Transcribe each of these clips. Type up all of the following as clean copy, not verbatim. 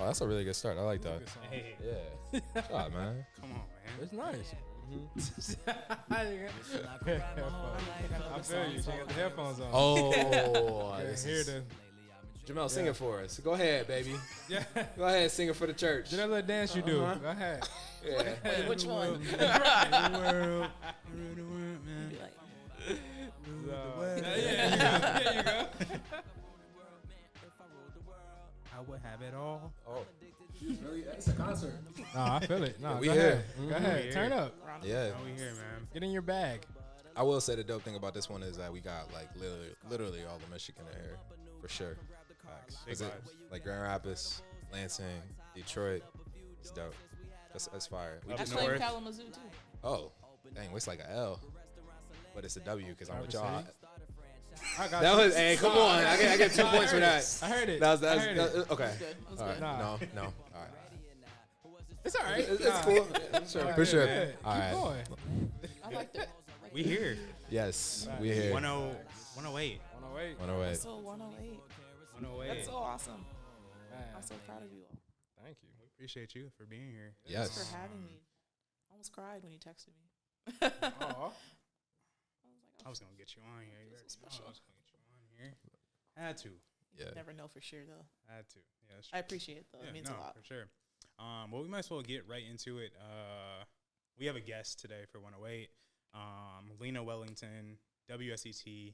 Oh, that's a really good start. I like that. Good song. Hey, Yeah. Shot, man. come on, man. It's nice. Mm-hmm. I feel you. She got the headphones on. Oh, Yeah, this hear is- the. Jamel, sing it for us. Go ahead, baby. Yeah. Go ahead, sing it for the church. Do that little dance you do. Uh-huh. Go ahead. Yeah. Wait, which one? Rule the world, man. Be like, Yeah, there you go. I would have it all. Oh, really? It's a concert. No, I feel it. No, Yeah, we go here. ahead. Go We ahead. here. Turn up. round of Yeah. Now we here, man. Get in your bag. I will say the dope thing about this one is that we got like literally all the Michigan in here for sure. Big Is it vibes. like Grand Rapids, Lansing, Detroit? It's dope. That's fire. We Up I just claim north. Kalamazoo too. oh dang, it's like a L, but it's a W because I'm with y'all. Traverse I got That you. was hey, come on. I get 2 No, I points for heard that. it. I heard it. That was I heard it. okay. That was good. That was All right. good. Nah. No. All right. It's all right. It's Nah. cool. Sure, for sure. Yeah. All Keep right. going. I liked it. We here. Yes, we here. 10 108. 108. 108. So 108. 108. That's so awesome. Man, I'm so proud of you all. thank you. We appreciate you for being here. Yes. Thanks for having me. I almost cried when you texted me. Aw. I was gonna get you on here. You This already is know special. I was gonna get you on here. Had to. Yeah. Never know for sure though. Had to. Yeah, that's I appreciate it though. Yeah, It means no, a lot. for sure. Well, we might as well get right into it. We have a guest today for 108. Lena Wellington, WSET,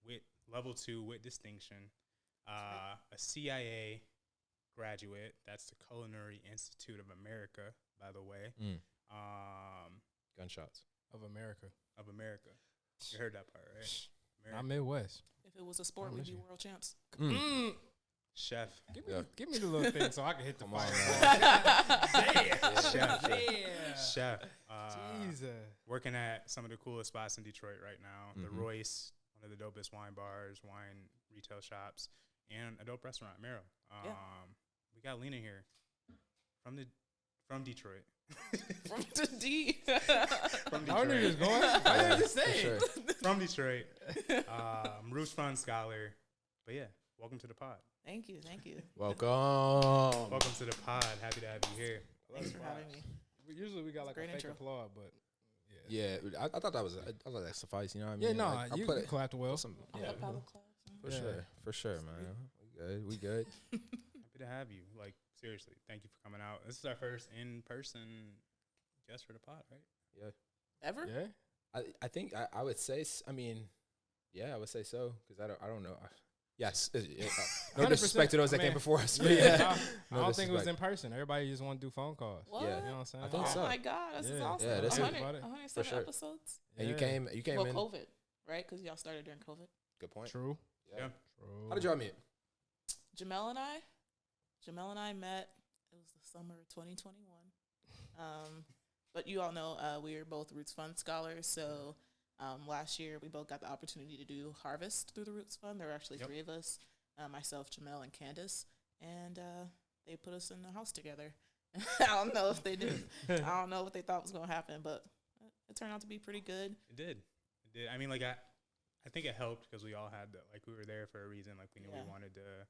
with level 2 with distinction, a CIA graduate. That's the Culinary Institute of America, by the way. Mm. Gunshots. Of America. Of America. You heard that part, right? Not America. Midwest. If it was a sport, Oh, we'd be Michigan. world champs. Mm. Chef. Give me the little thing so I can hit the Come on, fire. man. Chef. Yeah. Chef. Jesus. Working at some of the coolest spots in Detroit right now. The Mhm. Royce, one of the dopest wine bars, wine retail shops, and a dope restaurant, Mero. Yeah. We got Lena here from Detroit. From the D. From I knew you was Detroit. going. Why didn't you For say sure. it? From Detroit. Roots Fund scholar. But yeah, welcome to the pod. Thank you. Thank you. Welcome. Welcome to the pod. Happy to have you here. Thanks for having me. Usually we got like a Great fake intro. applaud, but yeah. Yeah, I thought I thought that sufficed. You know what I Yeah, mean? no, Like, I you put it clapped well. put some. I Yeah, love paddle class. Yeah. for sure, man. We good. Happy to have you. Like, seriously, thank you for coming out. This is our first in-person guest for the pod, right? Ever? Yeah. I think I would say. I mean, yeah, I would say so because I don't know. Yes, no 100%. disrespect to those that I mean, came before us. But Yeah, yeah, I No don't think it was disrespect. in person. Everybody just want to do phone calls. What? Yeah. You know what I'm saying? I think Oh so. my God, this is Yeah. awesome. Yeah, this is- 100 107 sure. episodes. And you Yeah. came Well, in. COVID, right? Because y'all started during COVID. Good point. True. Yeah. True. How did y'all meet? Jamel and I met. It was the summer of 2021. But you all know we are both Roots Fund scholars. So last year we both got the opportunity to do Harvest through the Roots Fund. There were actually Yep. 3 of us, myself, Jamel, and Candace. And they put us in the house together. I don't know if they did. I don't know what they thought was going to happen, but it turned out to be pretty good. It did. It did. I mean, like, I think it helped because we all had the, like, we were there for a reason. Like, we knew Yeah. we wanted to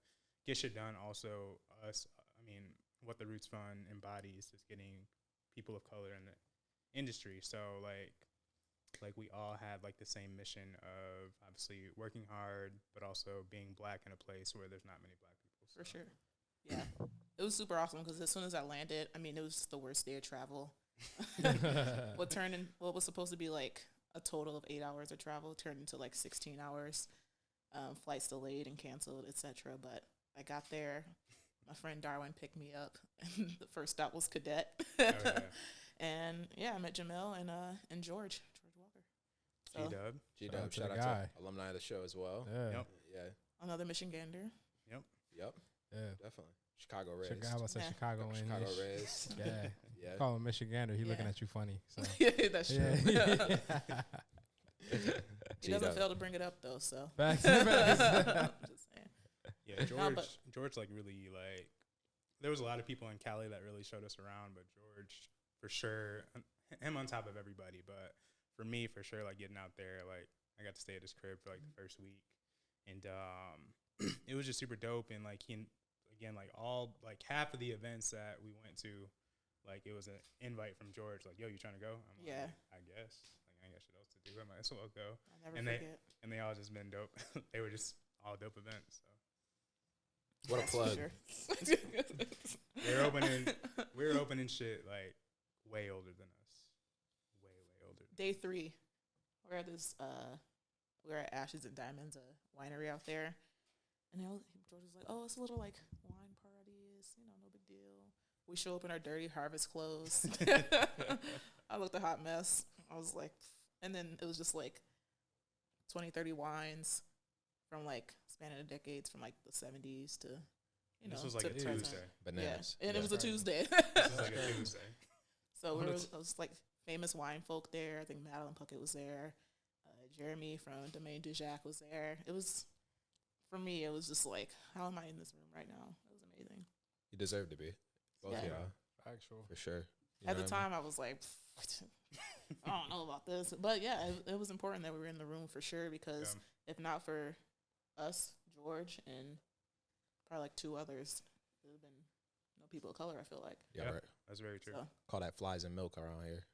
get shit done. Also, us, I mean, what the Roots Fund embodies is getting people of color in the industry. So, like we all had, like, the same mission of obviously working hard, but also being black in a place where there's not many black people. For sure. Yeah. It was super awesome because as soon as I landed, I mean, it was just the worst day of travel. What was supposed to be like a total of 8 hours of travel turned into like 16 hours. Flights delayed and canceled, etc. But I got there. My friend Darwin picked me up, and the first stop was Cadet. Yeah. And yeah, I met Jamel and George Walker. So G-Dub. G Shout out Dub, to shout the out guy. to alumni of the show as well. Yeah. Yep. Yeah, another Michigander. yep, Yeah. definitely. Chicago Rays. Chicago, I said Yeah. Chicago in Chicago this. Rays. Yeah. Yeah. Call him Michigander. He looking Yeah. at you funny. So. That's true. Yeah. He doesn't G-Dub. fail to bring it up though. So Facts. I'm just saying. Yeah, George. No, but- George, like, really, like, there was a lot of people in Cali that really showed us around, but George, for sure, him on top of everybody. But for me, for sure, like, getting out there, like, I got to stay at his crib for like the first week, and it was just super dope. And like, he again, like all like half of the events that we went to, like it was an invite from George. Like, yo, you trying to go? I'm Yeah. Like, I guess. Like, I ain't got shit else to do. I might as well go. I'll never And forget. they all just been dope. They were just all dope events. So What a That's for plug. sure. we were opening shit like way older than us. Way older. Day 3, we're at this. We're at Ashes and Diamonds, a winery out there, and George was like, "Oh, it's a little like wine party. It's no big deal." We show up in our dirty Harvest clothes. I looked a hot mess. I was like, and then it was just like 20, 30 wines from like spanning the decades from like the 70s to This was like to a present. Tuesday. Bananas. Yeah, and Yeah. it was a Tuesday. This was like a Tuesday. So it was like famous wine folk there. I think Madeline Puckett was there. Jeremy from Domaine du Jacques was there. It was, for me, it was just like, how am I in this room right now? It was amazing. You deserve to be. Both Yeah. of y'all, Actual. for sure. You At know the what I mean? time, I was like, I don't know about this. But yeah, it was important that we were in the room for sure, because if not for us, George, and probably like 2 others, there would have been no people of color, I feel like. Yeah, Yeah. right. That's very true. So. Call that flies and milk around here.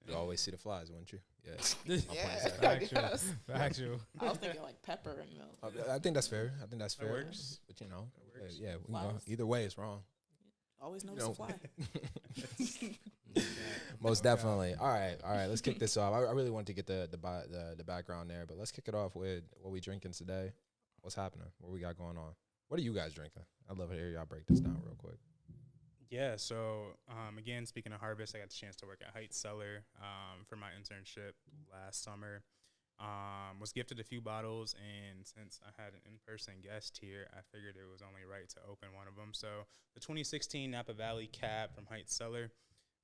You always see the flies, wouldn't you? Yeah. Yeah, point is that. I guess. Actual. I was thinking like pepper and milk. I think that's fair. I think that's That fair. works. But you know, That works. yeah, we can go. Flies. Either way, it's wrong. Always You notice a know. fly. Most definitely. All right. Let's kick this off. I really wanted to get the background there, but let's kick it off with what we drinking today. What's happening? What we got going on? What are you guys drinking? I'd love to hear y'all break this down real quick. Yeah, so again, speaking of Harvest, I got the chance to work at Heights Cellar for my internship last summer. Was gifted a few bottles, and since I had an in-person guest here, I figured it was only right to open one of them. So the 2016 Napa Valley Cab from Heights Cellar,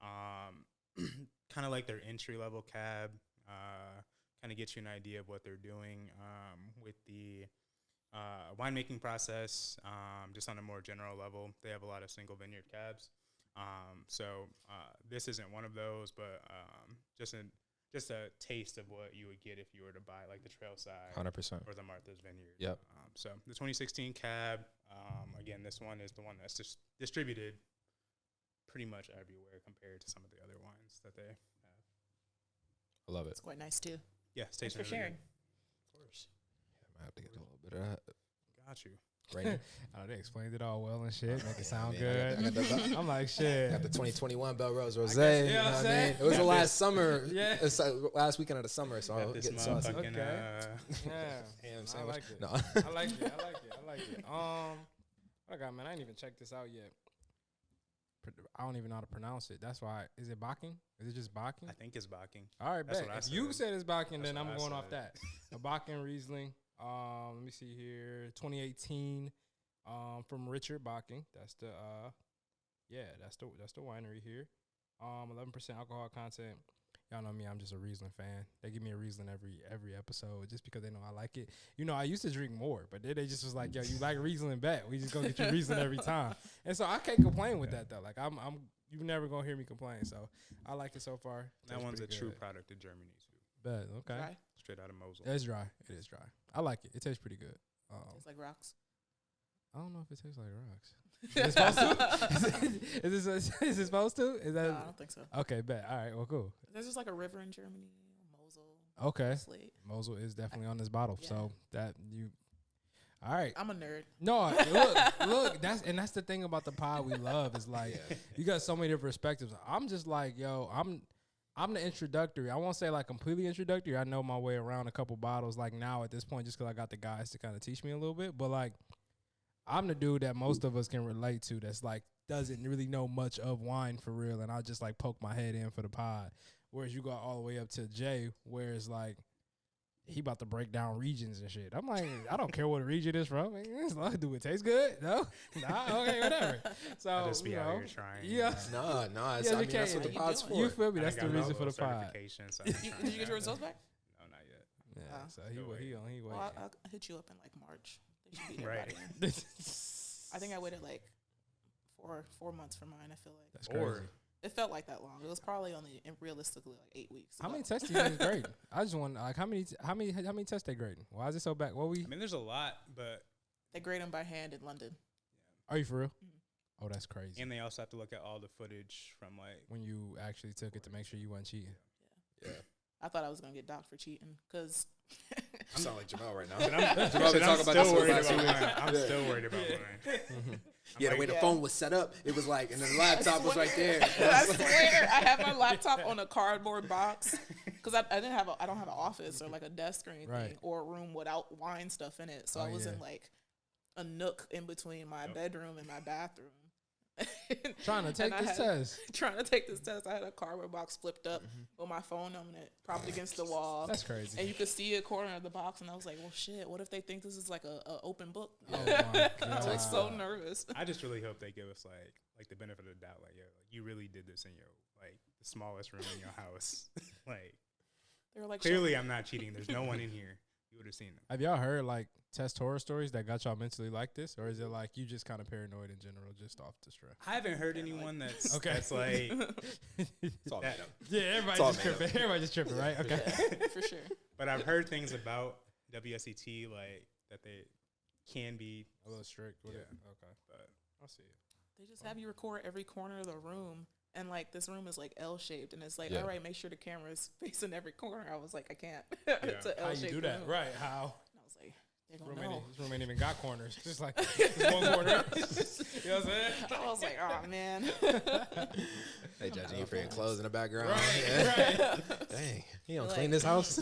kind of like their entry-level cab, kind of gets you an idea of what they're doing with the winemaking process, just on a more general level. They have a lot of single vineyard cabs. So this isn't one of those, but just a taste of what you would get if you were to buy like the Trailside 100%. or the Martha's Vineyard. Yep. So the 2016 cab, again, this one is the one that's just distributed pretty much everywhere compared to some of the other wines that they have. I love it. It's quite nice too. Yeah, Thanks tasting for sharing. Of course. I have to get a little bit of that. Got you. Right. Oh, they explained it all well and shit. Make it sound I good. got the, I'm like, shit. got the 2021 Bell Rose Rosé. guess- You yeah, know I'm what I saying. mean? It was the Got last this- summer. Yeah. It's last weekend of the summer, so I'll Got this get saucy. motherfucking, Okay. Yeah. Ham I sandwich. like it. No. I like it. What I got, man? I ain't even checked this out yet. I don't even know how to pronounce it. That's why. Is it Baking? Is it just Baking? I think it's Baking. All right, That's bet. what I If you said. said it's Baking, That's then I'm what I going off said. that. A Bakken Riesling. Let me see here. 2018. From Richard Baking. That's the that's the winery here. 11% alcohol content. Y'all know me, I'm just a Riesling fan. They give me a Riesling every episode just because they know I like it. You know, I used to drink more, but then they just was like, yo, you like Riesling, bet. We just gonna get you Riesling every time. And so I can't complain with that though. Like I'm you're never gonna hear me complain. So I like it so far. That Tastes one's a pretty true good. product of Germany too. Bet, okay. Dry. Straight out of Mosul. It's dry. It is dry. I like it. It tastes pretty good. Tastes like rocks. I don't know if it tastes like rocks. Is it supposed to? Is it supposed to? Is that No, I don't think so. okay? Bet. All right. Well, cool. There's just like a river in Germany, Mosul. Okay. Slate. Mosul is definitely on this bottle, Yeah. so that you. All right. I'm a nerd. No, look. That's the thing about the pod we love is like you got so many different perspectives. I'm just like, yo, I'm the introductory. I won't say like completely introductory. I know my way around a couple bottles like now at this point, just because I got the guys to kind of teach me a little bit. But like, I'm the dude that most of us can relate to. That's like doesn't really know much of wine for real, and I just like poke my head in for the pod. Whereas you go all the way up to Jay, where it's like he about to break down regions and shit. I'm like, I don't care what region it's from. Do it taste good? No, nah, okay, whatever. So I just be you out know, here trying. yeah. No. It's, Yeah, I you mean, that's what the can't- pod's for. You feel me? I That's got the my reason for the little pod. certification, so I'm You, trying did you to get your results back? No, not yet. Yeah, Oh. so Still waiting. he Well, waiting. I'll hit you up in like March. They should be there Right. by then. I think I waited like four months for mine. I feel like. That's Or crazy. It felt like that long. It was probably only realistically like 8 weeks. How but- many tests do you think is grading? I just want like how many tests they grading? Why is it so bad? What we I mean, there's a lot, but They grade them by hand in London. are you for real? Mhm. Oh, that's crazy. and they also have to look at all the footage from like. When you actually took it to make sure you weren't cheating. Yeah. I thought I was gonna get docked for cheating because You sound like Jamel right now. But I'm, Jamal been shit, I'm talking about this still for the worried last about few mine. weeks. I'm Yeah. still worried about mine. Yeah, the way the Yeah. phone was set up, it was like, and then the laptop was right there. I swear I have my laptop on a cardboard box because I don't have an office or like a desk or anything Right. or a room without wine stuff in it. So Oh, I was yeah. in like a nook in between my Yep. bedroom and my bathroom. Trying to take And I this had- test. Trying to take this test, I had a cardboard box flipped up with my phone on it, propped against the wall. That's crazy. And you could see a corner of the box, and I was like, "Well, shit! What if they think this is like a open book?" Oh my I was so God. nervous. I just really hope they give us like the benefit of the doubt. Like, yo, like, you really did this in your like the smallest room in your house. Like, They were like, clearly I'm not cheating. There's no one in here. You would have seen them. Have y'all heard like test horror stories that got y'all mentally like this, or is it like you just kind of paranoid in general, just off the stress? I haven't heard anyone that's Okay. that's like It's all that, made up. Yeah, everybody It's all just made up. tripping. Everybody just tripping, right? Okay. Yeah, for sure. but I've heard things about WSET like that they can be, A little strict with it. Yeah. Okay, but I see it. They just have you record every corner of the room. And like this room is like L shaped, and it's like, Yeah. all right, make sure the camera's facing every corner. I was like, I can't. Yeah. It's a How you L-shaped do that? room. Right? How? And I was like, they're This gonna room, know. ain't, this room ain't even got corners. Just like just one corner. You know what I'm saying? I was like, oh man. Hey, judging you for your clothes in the background. Right, Yeah. right. Dang, he don't Like- clean this house.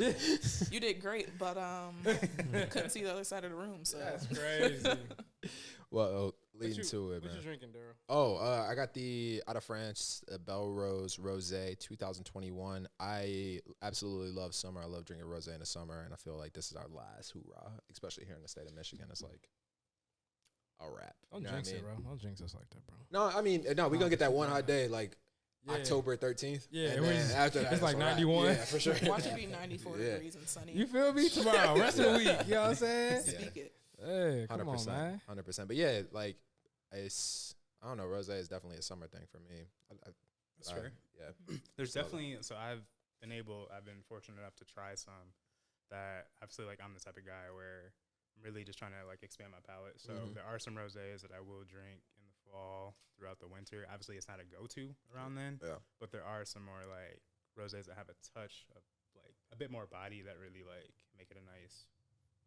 You did great, but couldn't see the other side of the room. So That's crazy. Well, leading you- to it, What you man. drinking, Daryl? Oh, I got the out of France Belrose Rosé 2021. I absolutely love summer. I love drinking rosé in the summer, and I feel like this is our last hoorah, especially here in the state of Michigan. It's like a wrap. Don't You know what jinx I it, mean? bro. Don't jinx us like that, bro. No, I mean, no, we're gonna get that one hot day like Yeah. October 13th. Yeah, and it then was- after that, it's like a wrap. 91. Yeah, for sure. watch it be 94 Yeah. degrees and sunny. You feel me? Tomorrow, rest of the week. You know what I'm saying? Yeah. Speak it. Hey, come on, 100%, man. 100%. But yeah, like it's I don't know, rosé is definitely a summer thing for me. that's fair. Yeah. There's Love it. definitely I've been fortunate enough to try some that I feel like I'm the type of guy where I'm really just trying to like expand my palate. So Mhm. there are some rosés that I will drink in the fall, throughout the winter. Obviously, it's not a go-to around then, Yeah. but there are some more like rosés that have a touch of like a bit more body that really like make it a nice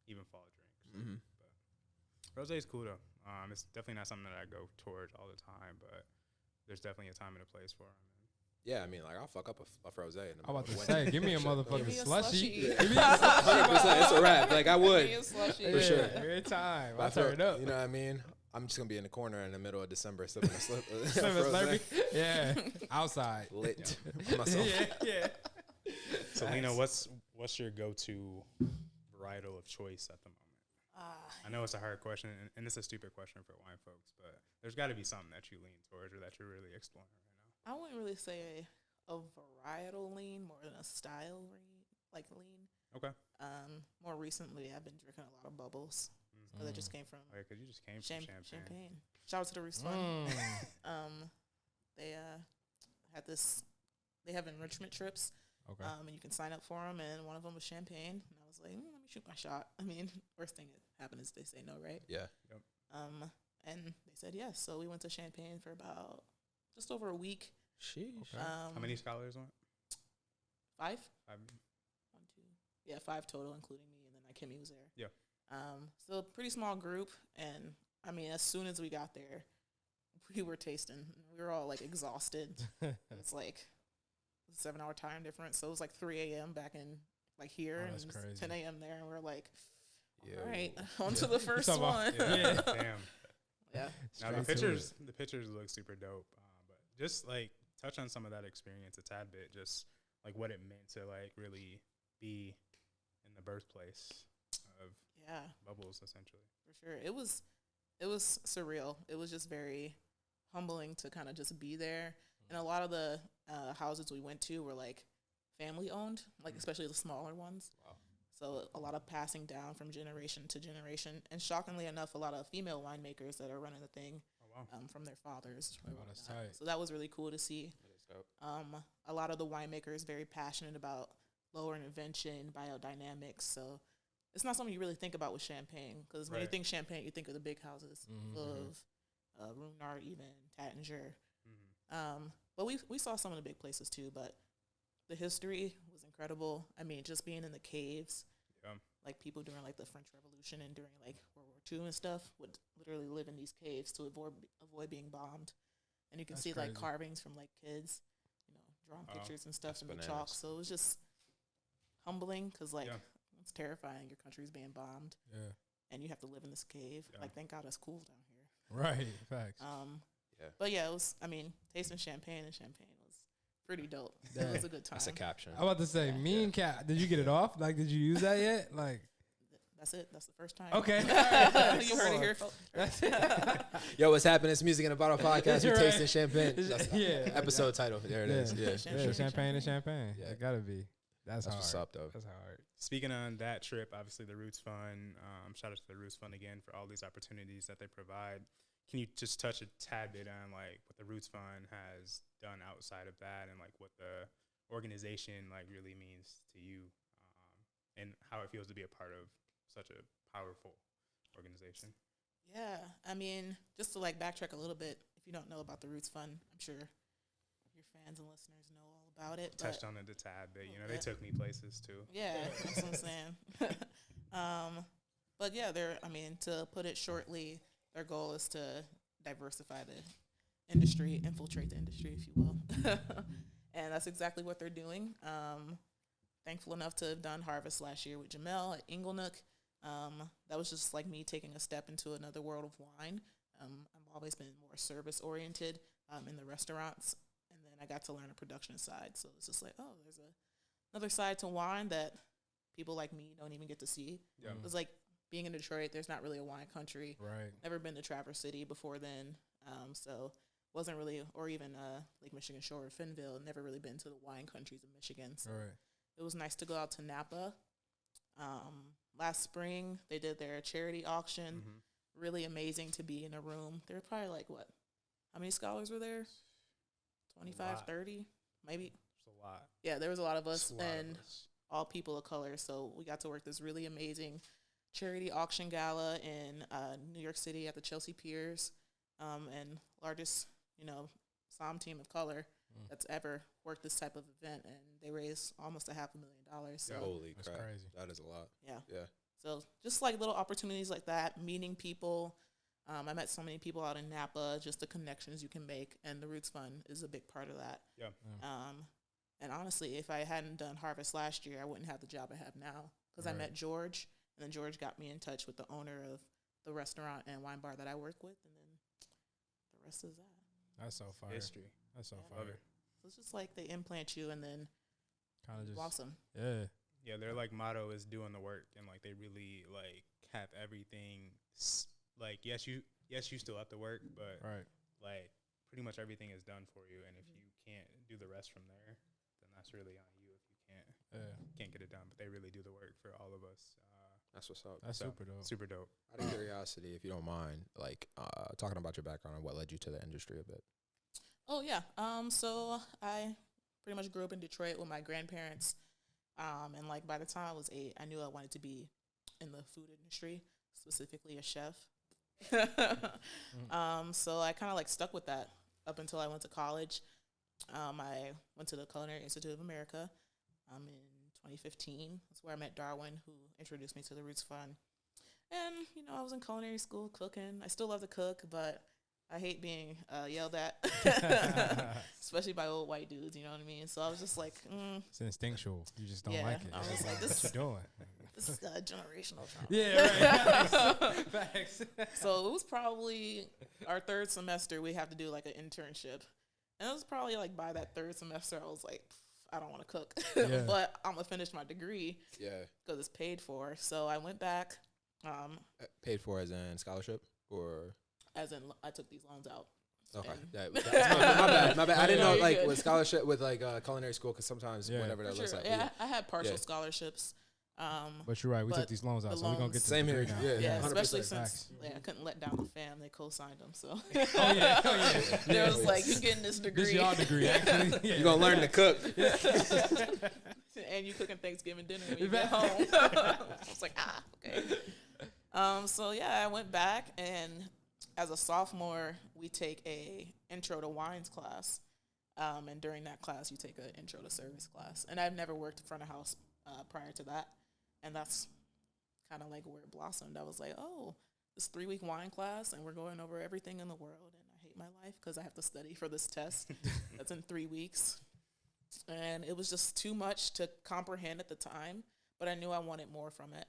even fall drink. Mm-hmm. Rosé is cool though. It's definitely not something that I go towards all the time, but there's definitely a time and a place for them. Yeah, I mean, like I'll fuck up a rosé. In the I'm about to middle of the say, give me a winter. motherfucking Give me a slushy. slushie. Give me a slushy. 100%. It's a wrap. Like I would. Me and slushy. For sure. Every time. But I I feel- turn up. You know what I mean? I'm just gonna be in the corner in the middle of December sipping a Slurpee, rosé. Slurpee. Yeah. Outside. Lit by myself. yeah. So, Lena, what's your go-to varietal of choice at the moment? I know it's a hard question, and it's a stupid question for wine folks, but there's got to be something that you lean towards or that you're really exploring right now. I wouldn't really say a varietal lean more than a style lean. Okay. More recently, I've been drinking a lot of bubbles. Mm-hmm. That just came from Oh, because you just came from champagne. Shout out to the Reese Fund. Mm. They had this. They have enrichment trips. Okay. And you can sign up for them, and one of them was champagne. And I was like, let me shoot my shot. I mean, worst thing that happened is they say no, right? Yeah. And they said yes. So we went to Champagne for about just over a week. Sheesh. Okay. How many scholars went? 5? I'm, 1, 2. Yeah, 5 total, including me, and then Kimmy was there. Yeah. So a pretty small group, and I mean, as soon as we got there, we were tasting. We were all like exhausted. It's like a 7-hour time difference, so it was like 3 a.m. back in like here, Oh, and that's it was crazy. 10 a.m. there, and we're like, Yo. all right, on to the first talking about- one. yeah. Yeah. Damn. Yeah. Now Straight to the pictures look super dope, but just like touch on some of that experience a tad bit, just like what it meant to like really be in the birthplace of Yeah. Bubbles, essentially. For sure. It was surreal. It was just very humbling to kind of just be there. And a lot of the houses we went to were like family owned, like especially the smaller ones. Wow. So a lot of passing down from generation to generation. And shockingly enough, a lot of female winemakers that are running the thing Oh wow. from their fathers. Oh, that's whatnot. tight. So that was really cool to see. Dope. A lot of the winemakers very passionate about lower intervention, biodynamics. So it's not something you really think about with champagne, because when you Right. think champagne, you think of the big houses, Mhm. of Ruinart, even Tattinger. Mm-hmm. But we saw some of the big places too. But the history was incredible. I mean, just being in the caves, Yeah. like people during like the French Revolution and during like World War II and stuff would literally live in these caves to avoid being bombed. And you can That's see like crazy. carvings from like kids, drawing Wow. pictures and stuff That's in the chalk. bananas. So it was just humbling, because like Yeah. it's terrifying. Your country's being bombed Yeah. and you have to live in this cave. Yeah. Like, thank God it's cool down here. Right. Facts. Yeah. But yeah, it was. I mean, tasting champagne was pretty dope. Yeah. It was a good time. That's a caption. I'm about to say, Yeah. me and Cat. Did you get it off? Like, did you use that yet? Like, That's it. That's the first time. Okay. You heard it here, folks. that's it. Yo, what's happening? It's Music in a Bottle podcast. We You're tasting right. champagne. That's the Yeah. episode title. There it is. Yeah. Yeah, Champagne, champagne and champagne. Yeah. It gotta be. That's That's hard. what's up, though. That's hard. Speaking on that trip, obviously the Roots Fund, shout out to the Roots Fund again for all these opportunities that they provide. Can you just touch a tad bit on like what the Roots Fund has done outside of that, and like what the organization like really means to you, and how it feels to be a part of such a powerful organization? Yeah, I mean, just to like backtrack a little bit, if you don't know about the Roots Fund, I'm sure your fans and listeners know all about it. Touched but on it a tad bit. You know, Yeah. they took me places too. yeah, that's what I'm saying. But yeah, to put it shortly, their goal is to diversify the industry, infiltrate the industry, if you will. And that's exactly what they're doing. Thankful enough to have done Harvest last year with Jamel at Inglenook. That was just like me taking a step into another world of wine. I've always been more service oriented in the restaurants, and then I got to learn the production side. So it's just like, oh, there's another side to wine that people like me don't even get to see. Yeah. It was like being in Detroit. There's not really a wine country. Right. Never been to Traverse City before then, so wasn't really, or even Lake Michigan Shore or Fenville. Never really been to the wine countries of Michigan. So Right. it was nice to go out to Napa. Last spring, they did their charity auction. Mm-hmm. Really amazing to be in a room. There were probably like, what? How many scholars were there? 25, lot. 30, maybe? It's a lot. Yeah, there was a lot of us, It's a lot of and us. all people of color. So we got to work this really amazing charity auction gala in New York City at the Chelsea Piers, and largest, SOM team of color that's ever worked this type of event, and they raised almost $500,000. So Holy That's crap. crazy. That is a lot. yeah, Yeah. so just like little opportunities like that, meeting people. I met so many people out in Napa, just the connections you can make, and the Roots Fund is a big part of that. Yeah. And honestly, if I hadn't done Harvest last year, I wouldn't have the job I have now, because I Right. met George, and then George got me in touch with the owner of the restaurant and wine bar that I work with, and then the rest is that. That's so fire. History. That's so Yeah. Love fire. it. So it's just like they implant you, and then Kind of just. blossom. Yeah. Yeah, their like motto is doing the work, and like they really like have everything. Like yes, you still have to work, but Right. like pretty much everything is done for you. And if you can't do the rest from there, then that's really on you. If you can't get it done, but they really do the work for all of us. That's what's up. That's So, super dope. Super dope. Out of curiosity, if you don't mind, like talking about your background and what led you to the industry a bit. Oh yeah. So I pretty much grew up in Detroit with my grandparents. And like by the time I was 8, I knew I wanted to be in the food industry, specifically a chef. So I kind of like stuck with that up until I went to college. I went to the Culinary Institute of America in 2015. That's where I met Darwin, who introduced me to the Roots Fund. And, I was in culinary school cooking. I still love to cook, but I hate being yelled at, especially by old white dudes, you know what I mean? So I was just like, It's instinctual. You just don't Yeah, like it. I was It's like, what this- you doing? this is a generational trauma. Yeah, right. Facts. So it was probably our third semester, we have to do like an internship. And it was probably like by that third semester, I was like, I don't want to cook, Yeah. but I'm going to finish my degree Yeah. because it's paid for. So I went back, Paid for as in scholarship or as in I took these loans out. okay. And- Yeah, my bad. My bad. I didn't No, know you're like good. with scholarship with like culinary school because sometimes Yeah. whatever For that looks sure. like. Yeah, I had partial Yeah. scholarships. But you're right. We took But these loans out, the so we're gonna get loans- to Same the here. degree now. Yeah. Yeah, 100%. especially Facts. since I couldn't let down the fam. They co-signed them, so Oh yeah. Oh yeah. they was like, "You getting this degree? This y'all degree actually. Yeah. You gonna learn to cook. and you cooking Thanksgiving dinner when you get home." I was like, okay. So yeah, I went back, and as a sophomore, we take a intro to wines class, and during that class, you take an intro to service class. And I've never worked in front of house prior to that, and that's kind of like where it blossomed. I was like, oh, this 3-week wine class, and we're going over everything in the world, and I hate my life because I have to study for this test that's in 3 weeks. And it was just too much to comprehend at the time, but I knew I wanted more from it.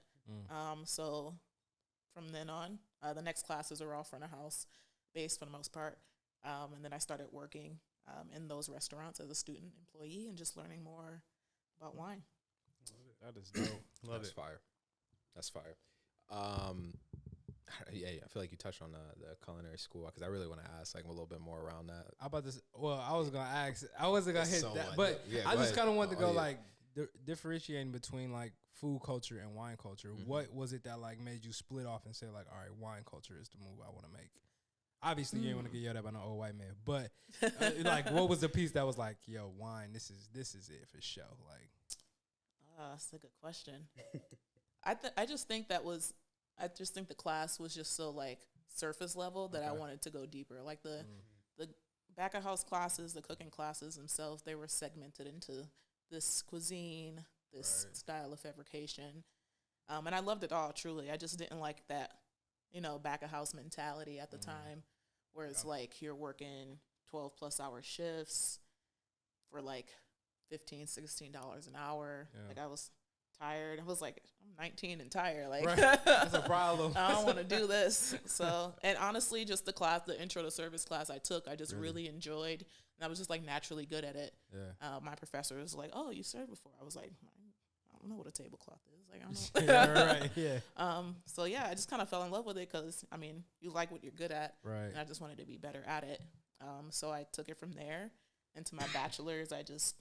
So from then on, the next classes are all front of house based for the most part. And then I started working in those restaurants as a student employee and just learning more about wine. That is dope. Love That's it. fire. That's fire. Yeah, I feel like you touched on the culinary school because I really want to ask like a little bit more around that. I about this. Well, I was gonna ask. I wasn't gonna hit So that, what? but Yeah, I go just ahead. kind of wanted to Oh, go yeah. like differentiating between like food culture and wine culture. Mhm. What was it that like made you split off and say like, all right, wine culture is the move I want to make? Obviously, you ain't want to get yelled at by no old white man, but like, what was the piece that was like, yo, wine? This is it for show. Like, That's a good question. I just think the class was just so like surface level that I Okay. wanted to go deeper. Like the back of house classes, the cooking classes themselves, they were segmented into this cuisine, this Right. style of fabrication. And I loved it all, truly. I just didn't like that, back of house mentality at the time where it's like you're working 12 plus hour shifts for like $15, $16 an hour. Yeah. Like I was tired. I was like, I'm 19 and tired. Like Right. That's a problem. I don't want to do this. So, and honestly, just the intro to service class I took, I just really enjoyed. And I was just like naturally good at it. Yeah. My professor was like, "Oh, you served before." I was like, "I don't know what a tablecloth is." Like, I don't know. Yeah, right. Yeah. So yeah, I just kind of fell in love with it because you like what you're good at, Right. and I just wanted to be better at it. So I took it from there into my bachelor's. I just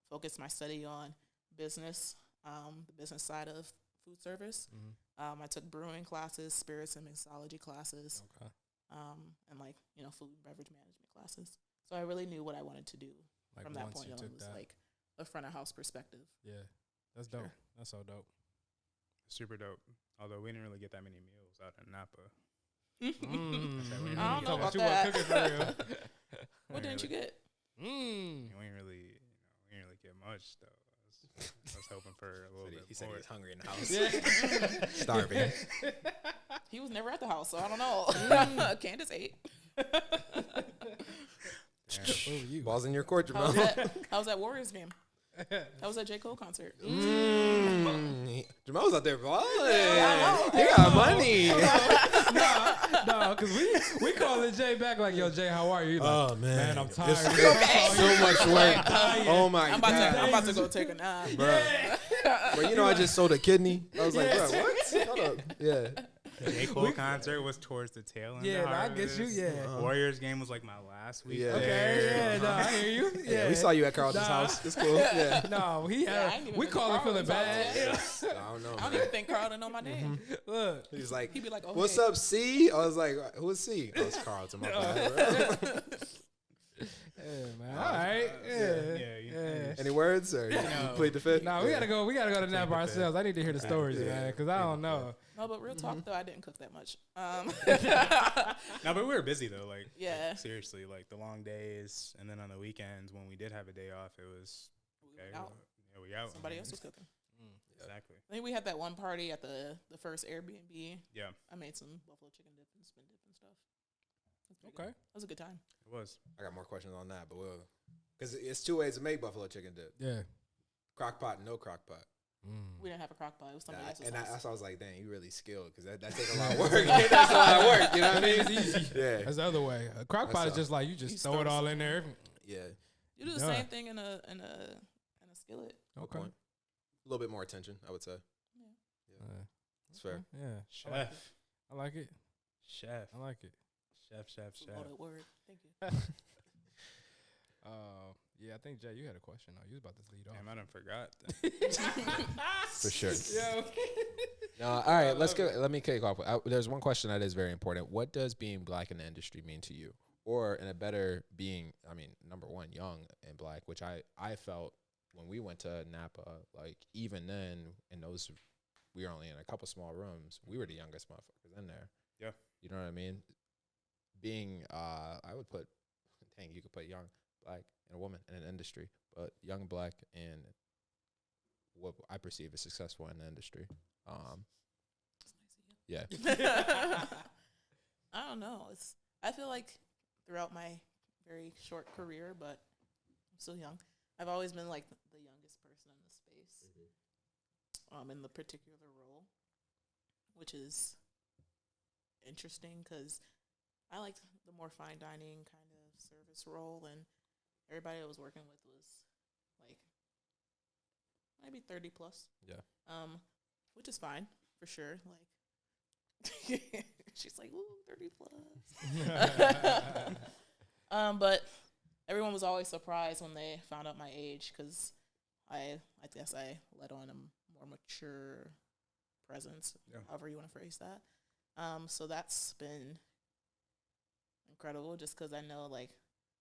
focused my study on business, the business side of food service. Mhm. I took brewing classes, spirits and mixology classes, Okay. and food and beverage management classes. So I really knew what I wanted to do Like from that once point you on. took It was that. like a front of house perspective. Yeah. That's dope. Sure. That's so dope. Super dope. Although we didn't really get that many meals out in Napa. Mm. I don't know about You weren't that. cooking for real. What didn't you get? Mm. We ain't really get much though. I was hoping for a little bit He said more. he's hungry in the house. Yeah. Starving. He was never at the house, so I don't know. Candace ate. Where were you? Balls in your court, How Jamal. was that Warriors game? That was that J. Cole concert. Jamal's out there balling. I know. He got money. No, because we calling Jay back like, yo, Jay, how are you? He's like, Oh, man. I'm tired. So much work. Oh my I'm god. about to go take a nap. Bro. But I just sold a kidney. I was like, bro, what? Hold up. Yeah. J. Cole concert was towards the tail end. Yeah, of no, I get you, Harvest. yeah. Warriors game was like my last week. Yeah. there. Okay, yeah, no, I hear you. Yeah, Yeah, we saw you at Carlton's Nah. house. It's cool. Yeah. No, he Yeah, I had. ain't even We been to call him feeling Carlton's bad. house yet. I don't know. I don't man. even think Carlton know my name. Look, He's like, He'd be like, "Oh, what's hey." up, C? I was like, who's C? Oh, it's Carlton. My bad, bro. yeah, man. All right, yeah. Any words or you plead the fifth? No, we gotta go. We gotta go to nap ourselves. I need to hear the stories, Yeah. man, because I don't know. No, but real talk though, I didn't cook that much. No, but we were busy though. Like Yeah. seriously, like the long days, and then on the weekends when we did have a day off, it was We okay. went out. Yeah, we out. Somebody else was cooking. Exactly. I think we had that one party at the first Airbnb. Yeah, I made some buffalo chicken dip and spin dip and stuff. That's pretty Okay. good. That was a good time. it was. I got more questions on that, but we'll. Because it's 2 ways to make buffalo chicken dip. Yeah. Crock pot and no crock pot. We didn't have a crock pot. It was somebody else's And house. that's why I was like, dang, you really skilled because that takes a lot of work. That's a lot of work. You know what I mean? It's easy. Yeah. That's the other way. A crock That's pot is all. just like you just You throw throw it all in there. Yeah. You do the Done. same thing in a skillet. No Okay. point. A little bit more attention, I would say. It's fair. Yeah. Chef, I like it. chef, I like it. chef. Loaded word. Thank you. Yeah, I think Jay, you had a question. Oh, you was about to lead off. Damn, I done forgot. For sure. Yo. No, all right, let's go. Let me kick off. There's one question that is very important. What does being black in the industry mean to you? Or in a better being, I mean, number one, young and black, which I felt when we went to Napa, like even then, in those, we were only in a couple small rooms. We were the youngest motherfuckers in there. Yeah. You know what I mean? Being, I would put, dang, you could put young black and a woman in an industry, but young black and what I perceive as successful in the industry. Yeah. I don't know. I feel like throughout my very short career, but I'm still young, I've always been like the youngest person in the space, in the particular role, which is interesting because I liked the more fine dining kind of service role, and everybody I was working with was like maybe 30 plus. Yeah. Which is fine for sure. Like, she's like, ooh, 30 plus. But everyone was always surprised when they found out my age because I guess I let on a more mature presence, however you want to phrase that. So that's been incredible just because I know, like,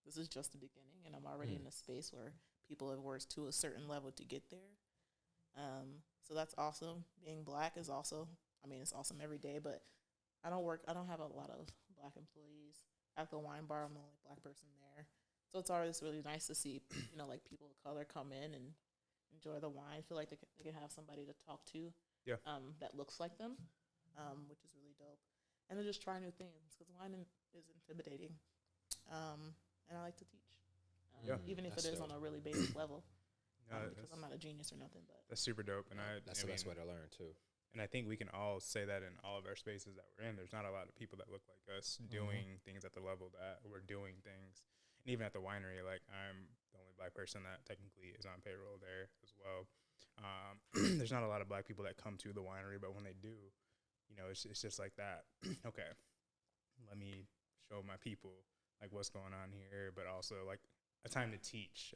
this is just the beginning and I'm already in a space where people have worked to a certain level to get there. So that's awesome. Being black is also, I mean, it's awesome every day, but I don't have a lot of black employees. At the wine bar, I'm the only black person there. So it's always really nice to see, like people of color come in and enjoy the wine, feel like they can have somebody to talk to that looks like them, which is really dope. And then just try new things because wine is intimidating. And I like to teach, even if it is on a really basic level. Because I'm not a genius or nothing, but that's super dope, and that's the best way to learn too. And I think we can all say that in all of our spaces that we're in. There's not a lot of people that look like us doing things at the level that we're doing things. And even at the winery, like I'm the only black person that technically is on payroll there as well. There's not a lot of black people that come to the winery, but when they do, it's just like that. Okay, let me show my people like what's going on here, but also like a time to teach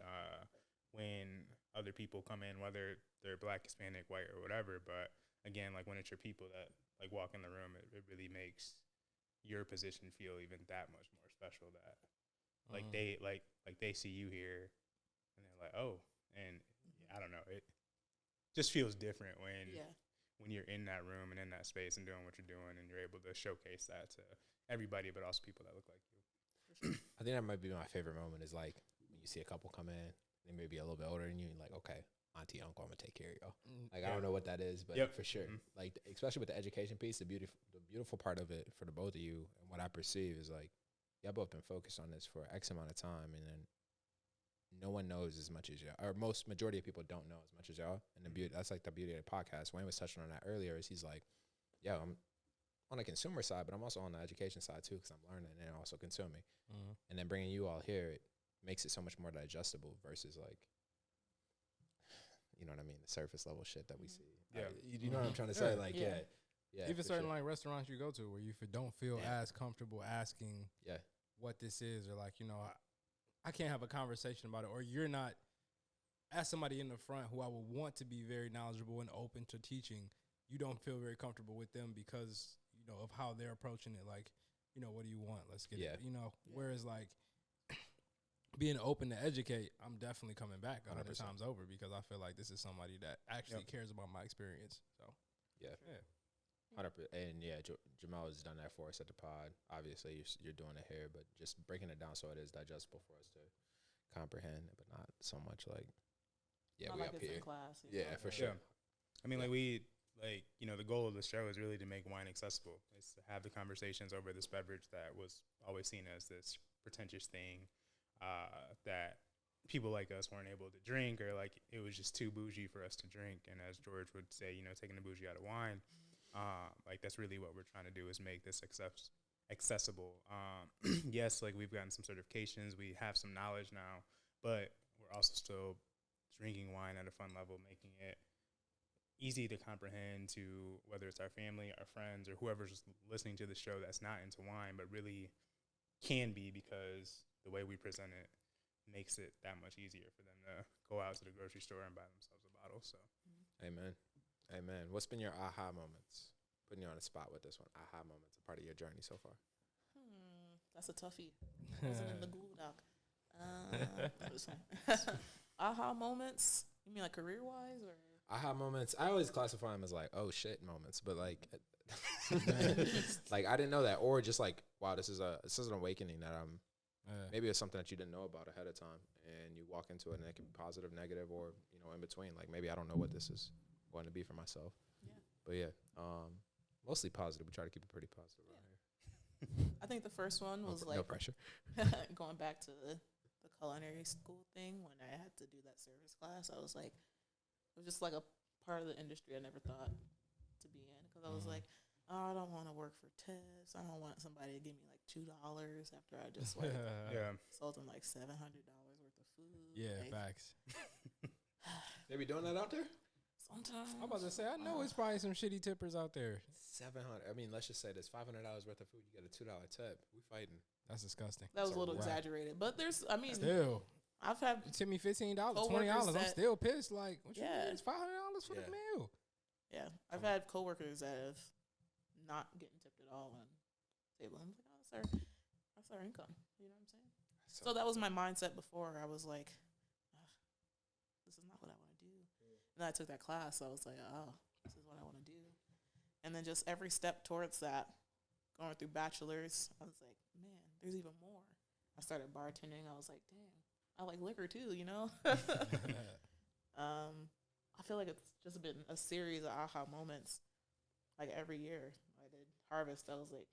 when other people come in, whether they're black, Hispanic, white, or whatever. But again, like when it's your people that like walk in the room, it really makes your position feel even that much more special. That like they see you here, and they're like, oh, and I don't know, it just feels different when you're in that room and in that space and doing what you're doing, and you're able to showcase that to everybody, but also people that look like you. I think that might be my favorite moment is like when you see a couple come in, they may be a little bit older than you, and like, okay, auntie, uncle, I'm gonna take care of y'all. Like, I don't know what that is, but for sure, like, especially with the education piece, the beautiful part of it for the both of you, and what I perceive is like, y'all both been focused on this for X amount of time, and then no one knows as much as y'all, or majority of people don't know as much as y'all. And the beauty, that's like the beauty of the podcast. Wayne was touching on that earlier. Is he's like, yeah, I'm on the consumer side, but I'm also on the education side too, because I'm learning and also consuming. And then bringing you all here, it makes it so much more digestible versus like, you know what I mean, the surface level shit that we see. You know what I'm trying to say? Like, yeah. Even certain like restaurants you go to where you don't feel as comfortable asking what this is, or like, I can't have a conversation about it, or you're not, as somebody in the front who I would want to be very knowledgeable and open to teaching, you don't feel very comfortable with them because, of how they're approaching it. Like, what do you want? Let's get it. Whereas like being open to educate, I'm definitely coming back 100 times over because I feel like this is somebody that actually cares about my experience. So, 100%. And Jamal has done that for us at the pod. Obviously, you're doing it here, but just breaking it down so it is digestible for us to comprehend, but not so much like, we like up it's here. in class. For sure. I mean, the goal of the show is really to make wine accessible. It's to have the conversations over this beverage that was always seen as this pretentious thing that people like us weren't able to drink, or like it was just too bougie for us to drink. And as George would say, taking the bougie out of wine, like that's really what we're trying to do, is make this accessible. Yes, like we've gotten some certifications, we have some knowledge now, but we're also still drinking wine at a fun level, making it easy to comprehend to whether it's our family, our friends, or whoever's listening to the show that's not into wine, but really can be, because the way we present it makes it that much easier for them to go out to the grocery store and buy themselves a bottle. So Amen. Amen. What's been your aha moments? Putting you on the spot with this one. Aha moments, a part of your journey so far. That's a toughie. I wasn't in the Google Doc. Aha moments? You mean like career wise or? Aha moments. I always classify them as like, oh shit moments, but like, like I didn't know that, or just like, wow, this is an awakening that maybe it's something that you didn't know about ahead of time, and you walk into it and it can be positive, negative, or in between. Like maybe I don't know what this is going to be for myself. Yeah. But yeah, mostly positive. We try to keep it pretty positive around here. I think the first one was No pressure. going back to the culinary school thing when I had to do that service class. I was like, it was just like a part of the industry I never thought to be in, because I was like, oh, I don't want to work for tips. I don't want somebody to give me like $2 after I just like sold them like $700 worth of food. Yeah, like, facts. They be doing that out there? sometimes. I'm about to say, I know it's probably some shitty tippers out there. 700. I mean, let's just say this $500 worth of food. You get a $2 tip. We fighting. That's disgusting. That was a little Wow. exaggerated, but there's, I mean, Still, I've had, you tip me $15, Coworkers $20. I'm that- still pissed. Like, what you Yeah. mean? It's $500 for the Yeah. meal. yeah, I've had coworkers that have not getting tipped at all on table. I'm like, oh, that's our income. You know what I'm saying? So that was my mindset before. I was like, ugh, this is not what I want to do. And then I took that class. So I was like, oh, this is what I want to do. And then just every step towards that, going through bachelor's, I was like, man, there's even more. I started bartending. I was like, damn, I like liquor too, you know? I feel like it's just been a series of aha moments. Like every year I did Harvest, I was like,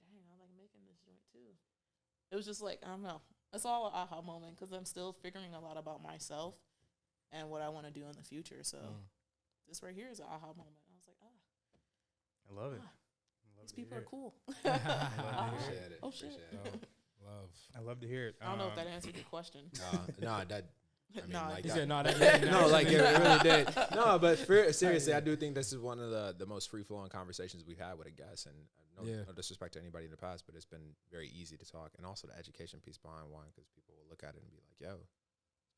dang, I like making this joint too. It was just like, I don't know. It's all an aha moment because I'm still figuring a lot about myself and what I want to do in the future. So this right here is an aha moment. I was like, I love it. Ah, I love these to people hear are it. cool. Appreciate it. Oh, shit. Appreciate it. Love. I love to hear it. I don't know if that answered your question. No, that. I mean, Nah, like He that- said, no, that no, like it really did. No, but seriously, I do think this is one of the most free flowing conversations we've had with a guest, and no disrespect to anybody in the past, but it's been very easy to talk, and also the education piece behind wine, because people will look at it and be like, "Yo,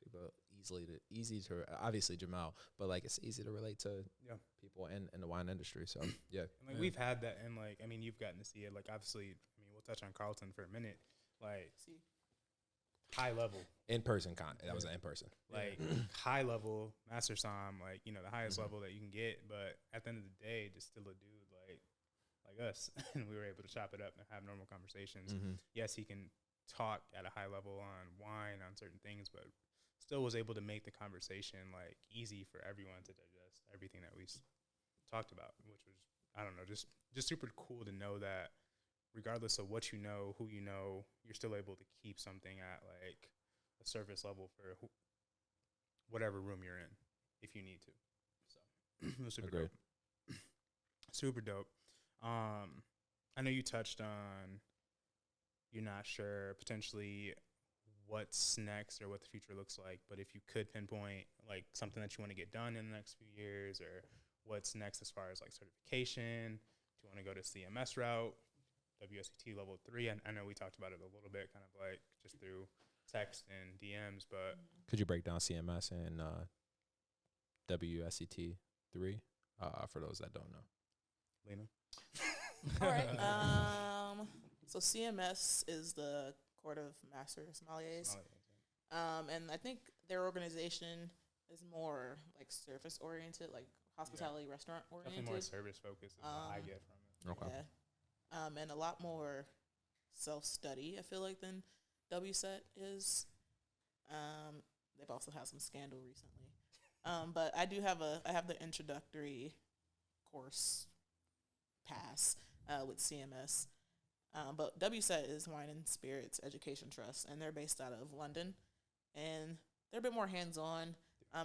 people easy to obviously Jamal, but like it's easy to relate to people in the wine industry." So yeah, And like we've had that, and like I mean, you've gotten to see it. Like obviously, I mean, we'll touch on Carlton for a minute. Like See, high level, in person that was an in person. like high level master som, like the highest level that you can get. But at the end of the day, just still a dude like us, and we were able to chop it up and have normal conversations. Yes, he can talk at a high level on wine, on certain things, but still was able to make the conversation like easy for everyone to digest everything that we talked about, which was, I don't know, just super cool to know that regardless of what you know, who you know, you're still able to keep something at like a surface level for whatever room you're in if you need to. So it was super dope. Super dope. I know you touched on you're not sure potentially what's next or what the future looks like, but if you could pinpoint like something that you want to get done in the next few years, or what's next as far as like certification, do you want to go to CMS route, WSET level 3? I know we talked about it a little bit kind of like just through text and DMs, but Could you break down CMS and WSET 3 for those that don't know? Lena? all right. So CMS is the Court of Master Sommeliers. And I think their organization is more like service oriented, like hospitality restaurant oriented. Definitely more service focused is what I get from it. Okay. Yeah. And a lot more self-study, I feel like, than WSET is. They've also had some scandal recently. But I have the introductory course pass with CMS. But WSET is Wine and Spirits Education Trust, and they're based out of London. And they're a bit more hands-on.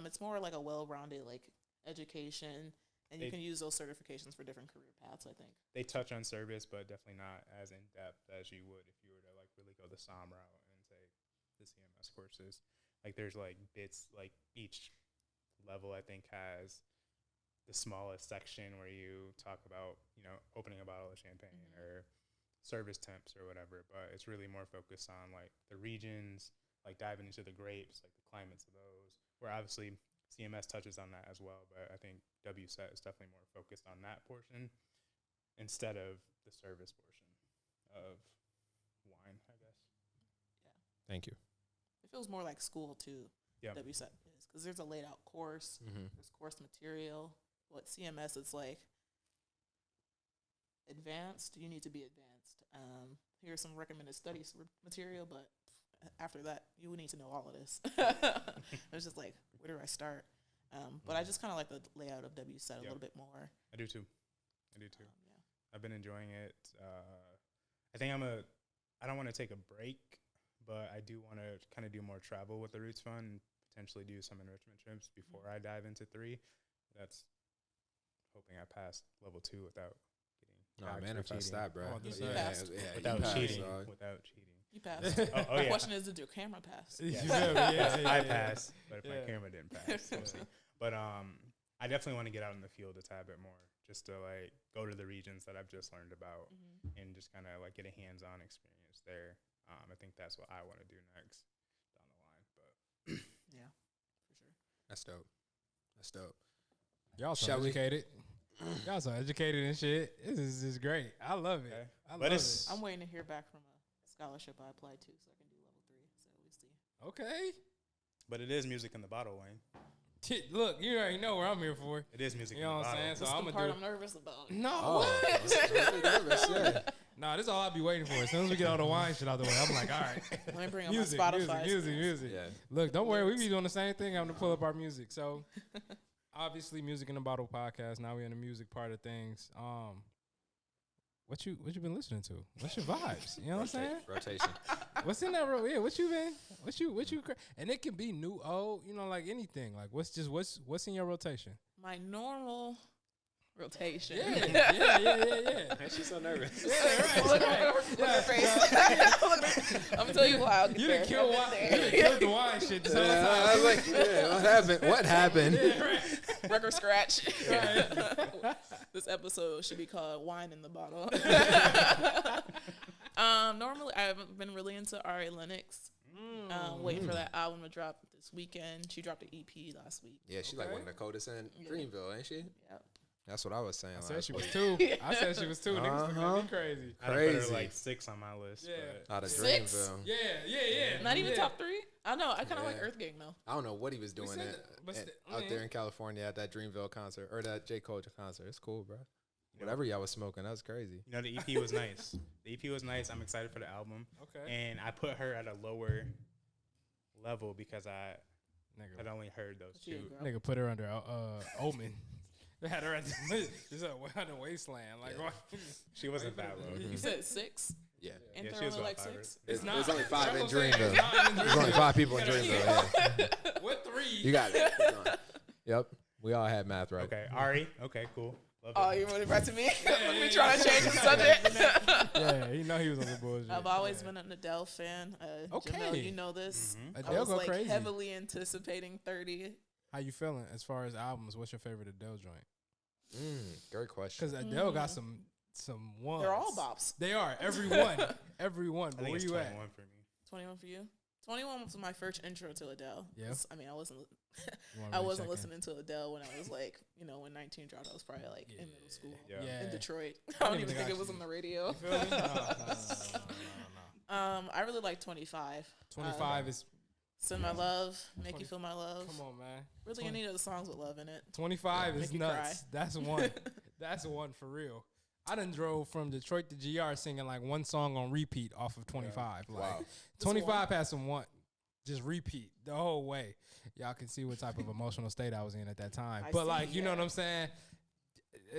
It's more like a well-rounded like education, and you can use those certifications for different career paths, I think. They touch on service, but definitely not as in depth as you would if you were to like really go the SOM route and take the CMS courses. Like there's like bits, like each level I think has the smallest section where you talk about, opening a bottle of champagne or service temps or whatever, but it's really more focused on like the regions, like diving into the grapes, like the climates of those. Where obviously CMS touches on that as well, but I think WSET is definitely more focused on that portion instead of the service portion of wine, I guess. Thank you. It feels more like school too. Yeah. WSET is because there's a laid out course. There's course material. What CMS is like advanced. You need to be advanced. Here's some recommended studies material, but after that, you would need to know all of this. It's just like, where do I start? But I just kind of like the layout of WSET a little bit more. I do too. Yeah. I've been enjoying it. I think I don't want to take a break, but I do want to kind of do more travel with the Roots Fund, potentially do some enrichment trips before I dive into 3. That's hoping I pass level 2 without getting hacked or manifest cheating. that, bro. Oh, this Without cheating. dog. Without cheating. You passed. Oh, The yeah. question is, did your camera pass? You Yes. feel me? I Yeah. passed, but if my Yeah. camera didn't pass, we'll see. But I definitely want to get out in the field a tad bit more, just to like go to the regions that I've just learned about and just kind of like get a hands-on experience there. I think that's what I want to do next down the line. But Yeah, for sure. That's dope. That's dope. Y'all so Shall we- educated. Y'all so educated and shit. This is just great. I love it. Okay. I But love it's- it. I'm waiting to hear back from a scholarship I applied to, so I can do level 3. So we'll see. Okay. but it is music in the bottle, Wayne. Look, you already know where I'm here for. It is music You in know the what I'm bottle. saying? So That's I'm the gonna part do. I'm nervous about. No. Oh, what? really nervous, yeah. Nah, this is all I'll be waiting for. As soon as we get all the wine shit out the way, I'm like, all right. Let me bring up music, my Spotify. music. Yeah. Look, don't worry. We be doing the same thing. I'm going to pull up our music. So, obviously, Music in the Bottle podcast. Now we're in the music part of things. What you been listening to? What's your vibes? You know what I'm saying? Rotation. What's in that? Yeah. What you? And it can be new, old. You know, like anything. Like what's in your rotation? My normal rotation. Yeah. She's so nervous. Look at her face. I'm gonna tell you why. I'll get You there. didn't kill wine. You didn't kill the wine shit. This whole Yeah, time. I was like, yeah, what happened? What happened? Yeah, right. Record scratch. Right. This episode should be called "Wine in the Bottle." Normally, I've been really into Ari Lennox. Waiting for that album to drop this weekend. She dropped an EP last week. Yeah, she's like one of the coldest in Greenville, ain't she? Yep. That's what I was saying. I said last she was week. 2. I said she was 2. Niggas looking at me crazy. I put her Crazy. like 6 on my list. Yeah. But Out of 6? Dreamville. Yeah. Not even Yeah. top 3. I know. I kind of like Yeah. Earth Gang though. I don't know what he was doing said that, but I out mean- there in California at that Dreamville concert or that J. Cole concert. It's cool, bro. Whatever y'all was smoking, that was crazy. You know, the EP was nice. The EP was nice. I'm excited for the album. Okay. And I put her at a lower level because I Nigga. had only heard those She a 2. girl. Nigga put her under Omen. They had her at the wasteland. Like, Yeah. what? She wasn't that low. You said 6. Yeah. And Yeah, she they're was only about like 5. 6. It's not. There's only 5 in That's what I'm saying. Dreamville. It's not in There's only Dreamville. 5 people in You gotta- Dreamville. Yeah. What 3? You got it. Keep going. Yep. We all had math right. Okay, Ari. Okay, cool. Love Oh, it. you really back to me? Yeah, We trying to change the subject. Yeah, you know he was on the bullshit. I've always been an Adele fan. Okay. Jamel, you know this. Mhm. I Adele was go like crazy. heavily anticipating 30. How you feeling as far as albums? What's your favorite Adele joint? Great question. Because Adele got some ones. They're all bops. They are every one. Every one. I But think where it's you at? 21 for me. 21 for you. 21 was my first intro to Adele. Yeah. 'Cause, I mean, I wasn't You wanna I really wasn't check in? listening to Adele when I was like, when 19 dropped. I was probably like in middle school Yeah. Yeah. in Detroit. I I don't didn't even think think I it was should- on the radio. You feel me? No. I really like 25. 25 is. Send My Love, Make 20 You Feel My Love. Come on, man. Really 20. any of the songs with love in it. 25 is Make you nuts. cry. That's one. That's one for real. I done drove from Detroit to GR singing like one song on repeat off of 25. Like Wow. 25 has some one. Just repeat the whole way. Y'all can see what type of emotional state I was in at that time. I But see, like, you know yeah. what I'm saying?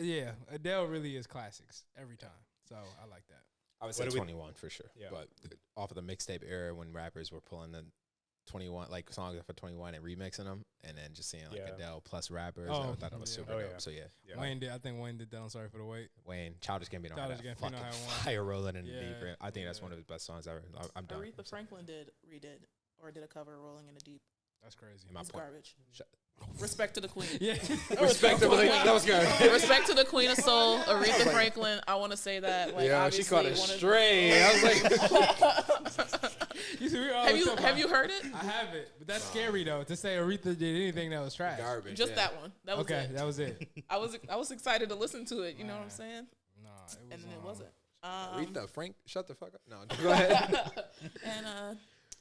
Yeah, Adele really is classics every time. So I like that. I would say What do we- 21 for sure. Yeah. But off of the mixtape era when rappers were pulling the 21 like songs for 21 and remixing them, and then just seeing like Yeah. Adele plus rappers, Oh, I thought that was yeah. super Oh, dope. yeah. So yeah, Yeah. I think Wayne did that on Sorry for the Wait. Wayne, Childish Gambino, Childish had that Gambino fucking had one. fire rolling in the Yeah, deep. I think that's yeah. one of his best songs ever. I'm done. Aretha Franklin redid a cover Rolling in the Deep. That's crazy. My It's point. garbage. Shut- Respect to the queen. Yeah. Respectably, that was good. Respect to the queen of soul, Aretha Franklin. I want to say that. Like, Yeah, she caught obviously a stray. I was like, You see, we always talk Have about- you heard it? I haven't, but that's scary though to say Aretha did anything that was trash. Garbage. Just yeah. that one. That was Okay, it. that was it. I was excited to listen to it. You know what I'm saying? Nah, it was, And then it wasn't. Aretha, Frank, shut the fuck up. No, go ahead. And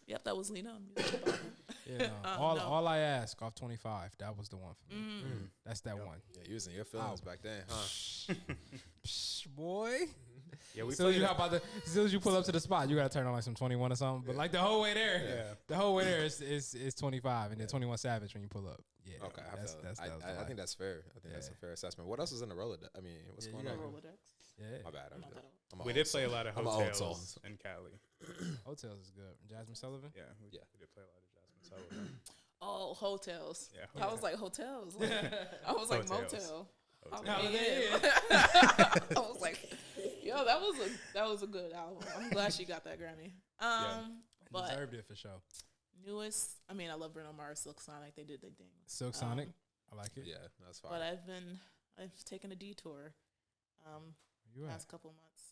yep, that was Lena. Music Department. Yeah, no. All no. all I ask off 25. That was the one for me. That's that one. Yeah, you was in your feelings back then, huh? Psh, boy. Yeah, we As soon as played you hop out as soon as you pull up to the spot, you gotta turn on like some 21 or something. But like the whole way there, the whole way there is 25, and then 21 Savage when you pull up. Yeah. Okay, that's I think that's fair. I think that's a fair assessment. What else is in the Rolodex? I mean, what's Yeah, going you on? got Rolodex. Yeah. My bad. I'm not that old. I'm an We old did play a soul. lot of I'm an old soul. hotels in Cali. Hotels is good. Jasmine Sullivan. Yeah, we did play a lot of Jasmine Sullivan. Oh, hotels. Yeah, I was like hotels. Like, I was like Hotels. motel. Hotels. I was like, yo, that was a good album. I'm glad she got that Grammy. But Deserved it for sure. newest, I mean, I love Bruno Mars, Silk Sonic. They did their thing. Silk Sonic. I like it. Yeah, that's fine. But I've taken a detour. You at? Last couple months.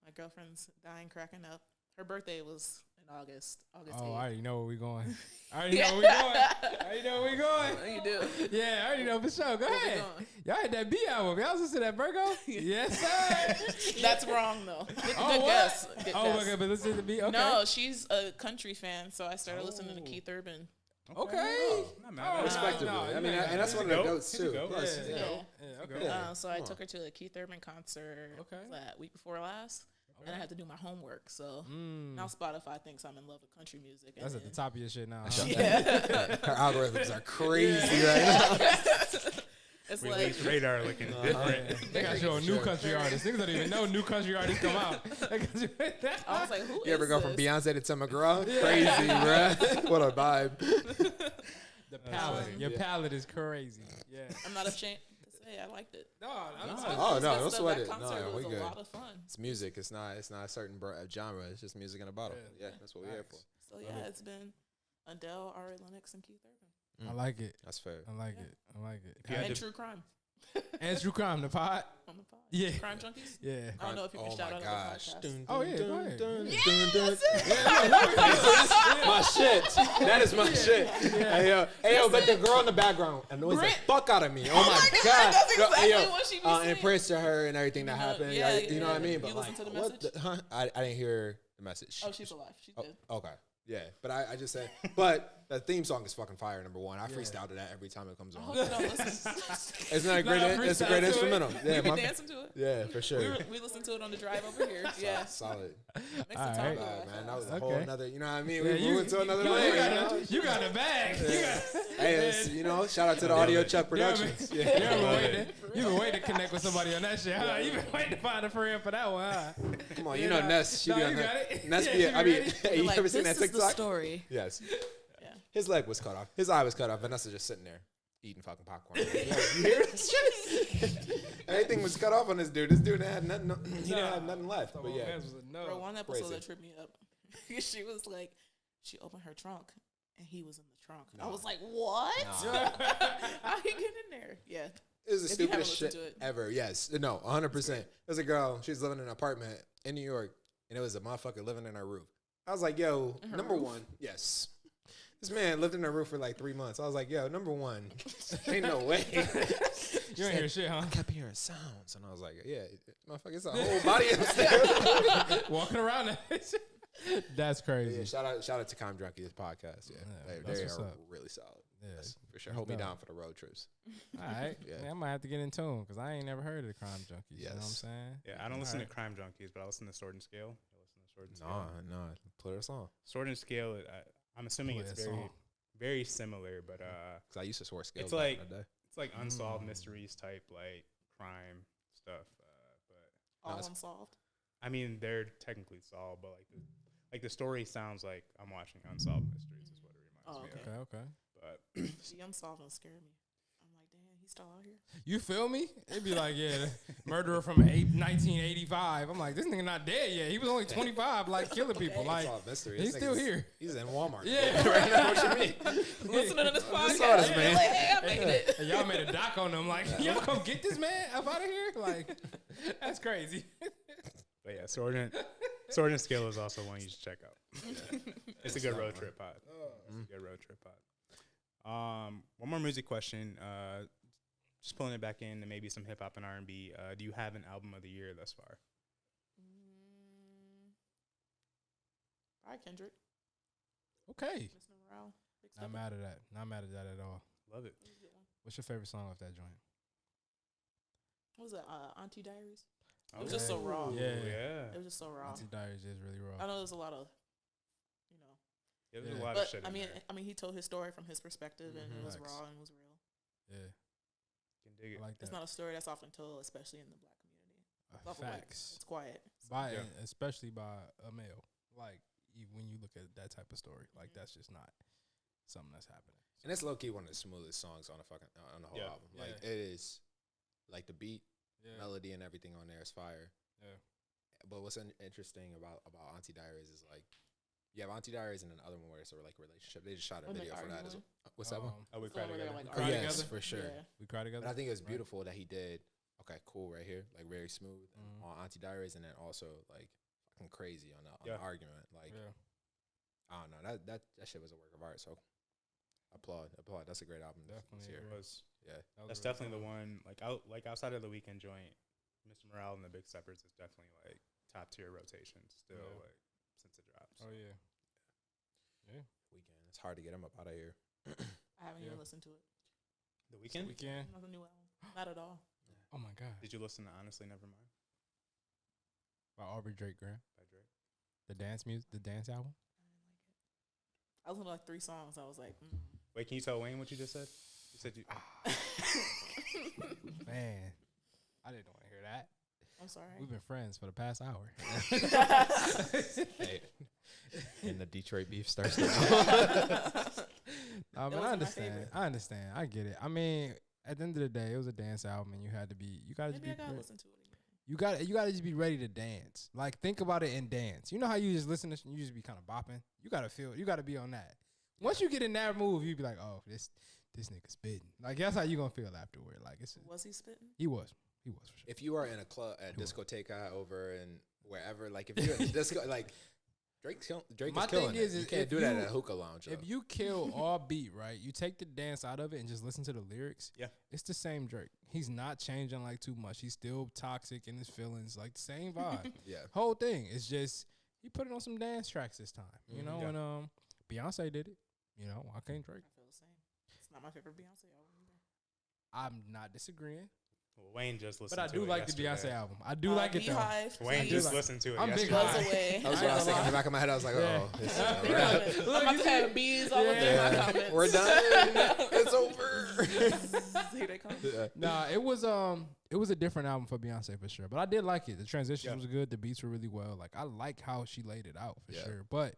My girlfriend's dying, cracking up. Her birthday was in August. August 8th. Oh, I already know where we going. I already know where we going. I already know where we going. You do. Yeah, I already know for sure. Go Where we ahead. going? Y'all had that B album. Y'all listen to that Virgo? Yes, sir. That's wrong though. Good Oh, what? guess. Good Oh, guess. okay, but listen to the B. Okay. No, she's a country fan, so I started listening to Keith Urban. Okay. Not mad Oh, at that. Respectably. no, I you mean, got and that's it. one of He's the a goat. goats He's a too. goat. Plus, Yeah. you know, Yeah, Yeah. okay. So I Come took on. her to a Keith Urban concert Okay. that week before last, and I had to do my homework. So now Spotify thinks I'm in love with country music. That's and at the top of your shit now. Shut Huh? that. Her algorithms are crazy right now. it's We like least radar looking different. They got you a new country artist. Niggas don't even know new country artists come out. They got you with that. I was like, who You ever is go from this? Beyonce to Tim McGraw? Crazy, bruh. What a vibe. The palette. Your palette is crazy. Yeah. I'm not ashamed to say I liked it. No, I'm Oh, It no, was good don't stuff. sweat That it. No, concert we was good. a lot of fun. It's music. It's not a certain genre. It's just music in a bottle. Yeah. Yeah, that's what we're here for. So yeah, it's been Adele, Ari Lennox, and Keith Urban, I like it. That's fair. I like it. I like it. you had and to- True Crime And True Crime, the pod. on the pod. Yeah. Crime Junkies. Yeah. I don't know if you can Oh shout my out gosh. on the podcast. Oh, yeah, go ahead. My shit. That is my shit. Hey yo, but the girl in the background annoys the Brit. fuck out of me. Oh my god. That's Yo, exactly yo, what she be and saying. praise to her and everything that You know, happened. yeah, you know what I yeah. mean? But You like, listen to the what message? the, huh? I didn't hear the message. Oh, she's alive. She's dead. Okay. Yeah, but I just said, but the theme song is fucking fire. Number one, I freestyle to that every time it comes I on. hope you don't listen. It's not a great. Nah, It's a freestyle great to it. instrumental. Yeah, We be my, dancing to it. yeah, for sure. We listened to it on the drive over here. Yeah, Solid. makes All the right. time go Man, by that was a fast. whole Okay. another. You know what I mean? Yeah, We you- moved to another no, lane. you got the bag. You got. Hey, it's, you know, shout out to the Audio Chuck You ever, Productions. you ever waited? You been waiting to connect with somebody on that shit. Huh? You been waiting to find a friend for that one, huh? Come on, Yeah, you know nah. Ness. She Nah, be on you her. got it. Ness Yeah, be. she I be mean, ready. hey, you Like, ever seen this that is the TikTok? story. Yes. Yeah. His leg was cut off. His eye was cut off. Vanessa just sitting there eating fucking popcorn. Yo, you hear this shit? Everything was cut off on this dude. This dude had nothing. He didn't have nothing left. But yeah. No. Bro, one episode Crazy. that tripped me up. She was like, she opened her trunk and he was in the trunk. I was like, what? How he get in there? Yeah. It was the If you haven't stupidest listened shit to it. ever. Yes. No, 100%. There's a girl. She was living in an apartment in New York, and it was a motherfucker living in her roof. I was like, yo, her number roof? one, yes. This man lived in her roof for like 3 months. I was like, yo, number one, ain't no way. You ain't hear shit, huh? I kept hearing sounds, and I was like, yeah, motherfucker, it's a whole body upstairs. Walking around that. That's crazy. Yeah, shout out to Calm Junkies podcast. Yeah, Yeah, they that's are what's up. really solid. Yeah. Yes, for sure. Hold me dope. down for the road trips. All right. Yeah. Yeah. I might have to get in tune because I ain't never heard of the Crime Junkies. You know what I'm Yes. saying? Yeah, I don't listen Alright. to Crime Junkies, but I listen to Sword and Scale. I listen to Sword and Scale. No, put us on. Sword and Scale. I'm assuming Play it's a very, song. very similar, but Because I used to swear scales. It's back like- in the day. it's like unsolved mysteries type, like crime stuff. But All it's- unsolved. I mean, they're technically solved, but the story sounds like I'm watching unsolved mysteries. Is what it reminds me Okay. of. Okay. But The unsolved one scared me. I'm like, damn, he's still out here. You feel me? It'd be like, yeah, the murderer from 1985. I'm like, this nigga not dead yet. He was only 25, like killing people. Like, Unsolved mystery. he's This still nigga's- here. He's in Walmart. Yeah. right now. What you mean? Listening to this podcast. saw this, man. Like, hey, I made it. And y'all made a doc on them. Like, y'all come get this man up out of here. Like, that's crazy. yeah, Sword and Scale is also one you should check out. It's a good road trip pod. It's a good road trip pod. One more music question. Just pulling it back in to maybe some hip hop and R&B. Do you have an album of the year thus far? All right, Kendrick. Okay. Mr. Morale. Big Not Stepper. mad at that. Not mad at that at all. Love it. That was a good one. What's your favorite song off that joint? What was it? Auntie Diaries. Oh, It was just so raw. Yeah. It was just so raw. Auntie Diaries is really raw. I know there's a lot of, you know, There was Yeah. a lot of but shit I in mean, there. he told his story from his perspective, and it was Facts. raw and was real. Yeah. Can dig I it. like that. It's not a story that's often told, especially in the black community. It's awful white. Facts. It's quiet. By Yeah. especially by a male. Like when you look at that type of story, like Mhm. that's just not something that's happening. And it's low key one of the smoothest songs on the whole Yeah. album. Like Yeah. it is, like the beat, Yeah. melody, and everything on there is fire. Yeah. But what's interesting about Auntie Diaries is like you have Auntie Diaries and another one where it's a like relationship. They just shot a When they video for that as arguing. well. What's that one? Oh, we It's the cried one where they're together. like Cry yes, Together? for sure. Yeah. We cry together. But I think it's Right. beautiful that he did. Okay, cool, right here, like very smooth Mhm. on Auntie Diaries, and then also like fucking crazy on the Yeah. argument. Like Yeah. I don't know, that shit was a work of art. So applaud. That's a great album. Definitely this It year. agree. was. Yeah. That was That's really definitely the solid. one. Like outside of the Weekend joint, Mr. Morale and the Big Steppers is definitely like top tier rotation still. Yeah. Like since it drops. Oh yeah. Yeah. Weekend. It's hard to get him up out of here. I haven't Yeah. even listened to it. The Weekend. Weekend. Not a new album. Not at all. Oh my god. Did you listen to Honestly Nevermind By Aubrey Drake Graham. by Drake? The dance music. The dance album. I listened to like 3 songs. I was like, Wait, can you tell Wayne what you just said? You said you. Man, I didn't want to hear that. I'm sorry. We've been friends for the past hour. Hey, and the Detroit beef starts now. I mean, wasn't my I understand. favorite. I understand. I get it. I mean, at the end of the day, it was a dance album, and you had to be. You gotta just Maybe be. I gotta listen to it again. You gotta just be ready to dance. Like think about it and dance. You know how you just listen to you just be kind of bopping. You gotta feel. You gotta be on that. Once you get in that move, you be like, oh, this nigga spitting. Like that's how you gonna feel afterward. Like it's Was he spitting? he was for sure. If you are in a club, a discoteca over and wherever, like if you're in a disco, like Drake My is killing thing it. is You if can't do that you- at a hookah lounge. If though. you kill all beat, right, you take the dance out of it and just listen to the lyrics. Yeah. It's the same Drake. He's not changing like too much. He's still toxic in his feelings, like the same vibe. yeah, Whole thing. It's just he put it on some dance tracks this time. You know, Yeah. and Beyonce did it. You know, why can't Drake? I feel the same. It's not my favorite Beyonce album either. I'm not disagreeing, Well, Wayne just listened. but I to do it like the yesterday. Beyonce album. I do like it though. Beehive, Wayne please. just listened to it. I'm big yesterday. Buzz High. away. that was what I was thinking in the back of my head. I was like, Yeah. oh, this is a They're wrap. gonna- Look, I'm about you to see- have bees all up in my Yeah, comments. we're done. It's over. Here they come. Yeah. Nah, it was a different album for Beyonce for sure. But I did like it. The transitions Yeah. was good. The beats were really well. Like I like how she laid it out for Yeah. sure. But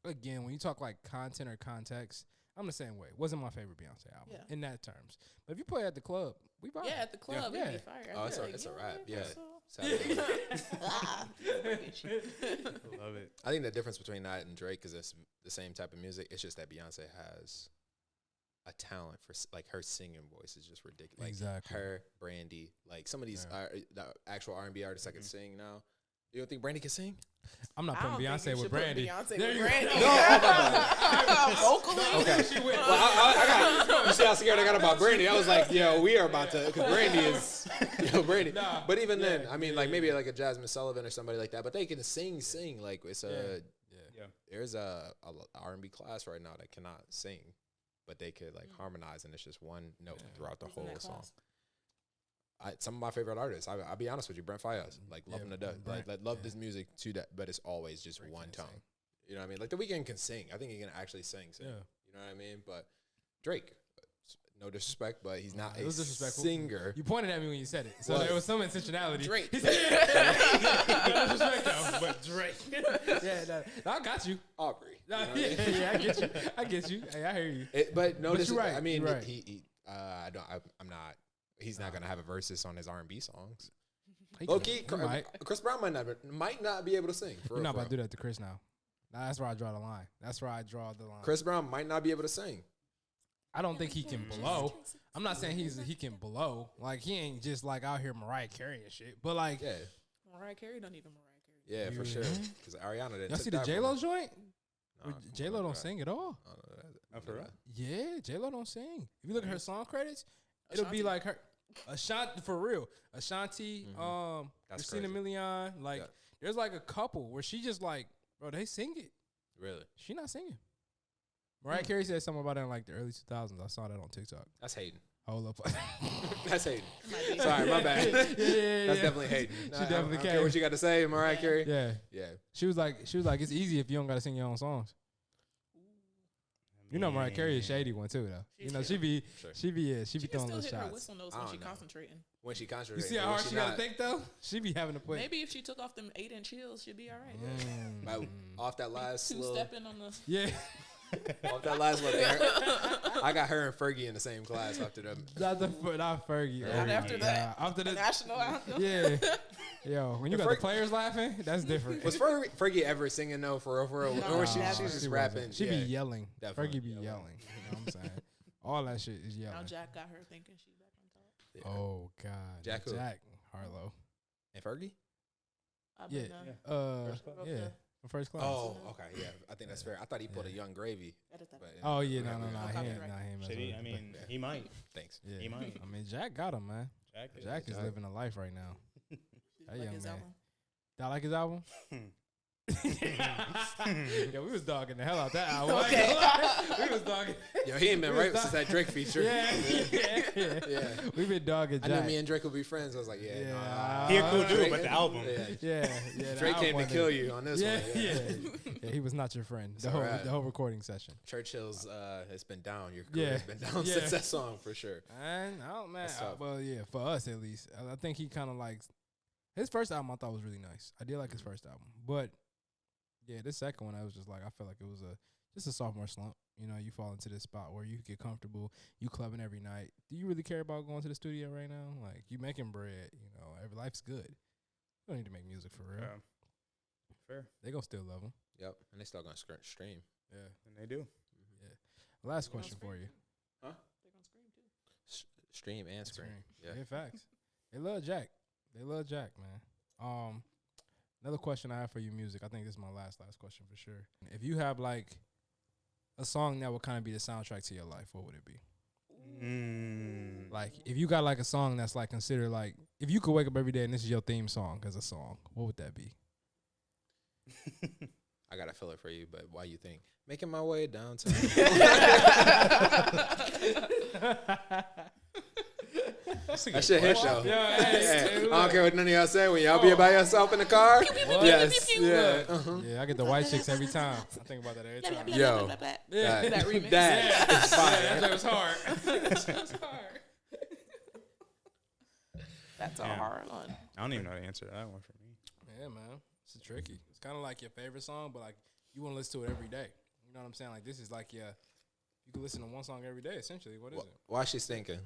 again, when you talk like content or context, I'm the same way. It wasn't my favorite Beyonce album Yeah. in that terms. But if you play at the club, we vibe. Yeah, at the club, Yeah. it'd be fire. Oh, I'd it's be a- like, it's a you know wrap, what? yeah. So- Saturday. Ah, Love it. I think the difference between that and Drake is it's the same type of music. It's just that Beyonce has a talent for like her singing voice is just ridiculous. Like Exactly. her, Brandy, like some of these Yeah. the actual R&B artists that can sing now. You don't think Brandy can sing? I'm not I don't putting think you Beyonce with should put Brandy. Beyonce There with you Brandy. go. No, my Vocally. Okay. She went. Well, I got, you see how scared I got about Brandy? I was like, yo, we are about to, because Brandy is, Brandy. Nah, But even then, yeah, I mean, yeah, like yeah. maybe like a Jasmine Sullivan or somebody like that, but they can sing. Like it's a, Yeah. Yeah. there's a R&B class right now that cannot sing, but they could like harmonize, and it's just one note throughout the Who's in whole that song. class? Some of my favorite artists, I'll be honest with you, Brent Fayez, like love him to death. Brent, Like love yeah. this music to that, but it's always just Brent one can't tone. sing. You know what I mean? Like The Weeknd can sing. I think he can actually sing. Yeah. You know what I mean? But Drake, no disrespect, but he's not It a was disrespectful. singer. You pointed at me when you said it, so What? there was some intentionality. Drake. He said, no disrespect though, but Drake. Yeah, no, I got you. Aubrey. You No, know what I mean? yeah, I get you. I get you. Hey, I hear you. But no, But this you're right, I mean, you're right. I'm not. He's not gonna have a versus on his R&B songs. He Low could- key, he might. Chris Brown might not be able to sing. For You're real, not for about to real. do that to Chris now. Nah, that's where I draw the line. That's where I draw the line. Chris Brown might not be able to sing. I don't think he can blow. I'm not saying he can blow. Like he ain't just like out here Mariah Carey and shit. But like, Yeah, Mariah Carey don't even Mariah Carey. Yeah, for sure. Because Ariana didn't. Y'all see the J Lo joint? J Lo don't sing. sing at all. Oh, for real? Yeah, J Lo don't sing. If you look at her song credits, it'll be Ashanti. like her Ashanti for real. Ashanti, That's Christina crazy. Milian. Like Yeah. there's like a couple where she just like, bro, they sing it. Really? She not singing. Mariah Carey said something about that in like the early 2000s. I saw that on TikTok. That's hating. Hold up. That's hating. Might be. Sorry, my bad. yeah. That's definitely hating. She I definitely don't care can. what you got to say, Mariah Carey. Yeah. Yeah. She was like, it's easy if you don't gotta sing your own songs. You know Mariah Carey is shady one too though. She's She shady. be Sure. she be She can throwing still little hit her shots. whistle notes I when don't she know. concentrating. When she You concentrates. see how hard she gotta think though? She be having to put Maybe if she took off them 8-inch heels, she'd be all right. Off that last Two little. stepping on the. Yeah. Off that last little. I got her and Fergie in the same class after them. Not Fergie. Not after that. After The the national anthem. yeah. Yo, when you The got the Ferg- players laughing, that's different. Was Fergie ever singing though for real? No, Or was she, never. she's just She rapping? wasn't. She yeah. be yelling. Definitely Fergie be yelling. yelling. You know what I'm saying? All that shit is Now yelling. Jack got her thinking she's back on top. Yeah. Oh God. Jack who? Jack Harlow. And Fergie? I've Yeah. been, First Class? Yeah. From First Class. Oh, okay, yeah. I think that's fair. I thought he pulled a Young Gravy. edit that. But Oh yeah, okay, no, yeah. he ain't. copyright. Nah, he ain't. Should messing he? with I it. mean, he might. Thanks. Yeah. he might. I mean, Jack got him, man. Jack is. Jack is Jack. living a life right now. Did That you like young his man. album? Did I like his album? Yeah, we was dogging the hell out that album. Okay. We was dogging. Yo, he ain't been right since that Drake feature. Yeah. Yeah. We've been dogging I Jack. knew me and Drake would be friends. I was like, yeah, Yeah. nah. He a cool dude, Drake- but the album. Yeah. yeah. The Drake album came to wasn't- kill you on this Yeah, one. yeah. Yeah, he was not your friend. The whole, alright. the whole recording session. Churchill's it's been down. Your career Yeah. has been down Yeah. since that song for sure. And I don't, man. That's tough. Well, yeah, for us at least, I think he kind of likes his first album. I thought was really nice. I did like his first album, but yeah, this second one, I was just like, I felt like it was just a sophomore slump. You know, you fall into this spot where you get comfortable, you clubbing every night. Do you really care about going to the studio right now? Like, you making bread, you know, life's good. You don't need to make music for real. Fair. They gonna still love him. Yep, and they still gonna stream. Yeah. And they do. Last They gonna question for scream you. They're gonna scream too. Stream and scream. Yeah. Yeah. Facts. They love Jack. They love Jack, man. Another question I have for you, music. I think this is my last question for sure. If you have like a song that would kind of be the soundtrack to your life, what would it be? Like, if you got like a song that's like considered like, if you could wake up every day and this is your theme song as a song, what would that be? I gotta fill it for you, but why you think? Making my way downtown. That shit hit though. Yeah, hey, Yeah. look. I don't care what none of y'all say when y'all be by yourself in the car. What? Yes, pew, pew. yeah. Yeah, I get the white chicks every time. I think about that every Blah, blah, time. blah, Yo. blah, blah, blah. Yeah. That remix. That is fire. That was hard. That's hard. That's a Yeah. hard one. I don't even know the answer to that one for me. Yeah, man. It's tricky. It's kind of like your favorite song, but like you want to listen to it every day. You know what I'm saying? Like this is like you can listen to one song every day essentially. What is it? While she's thinking,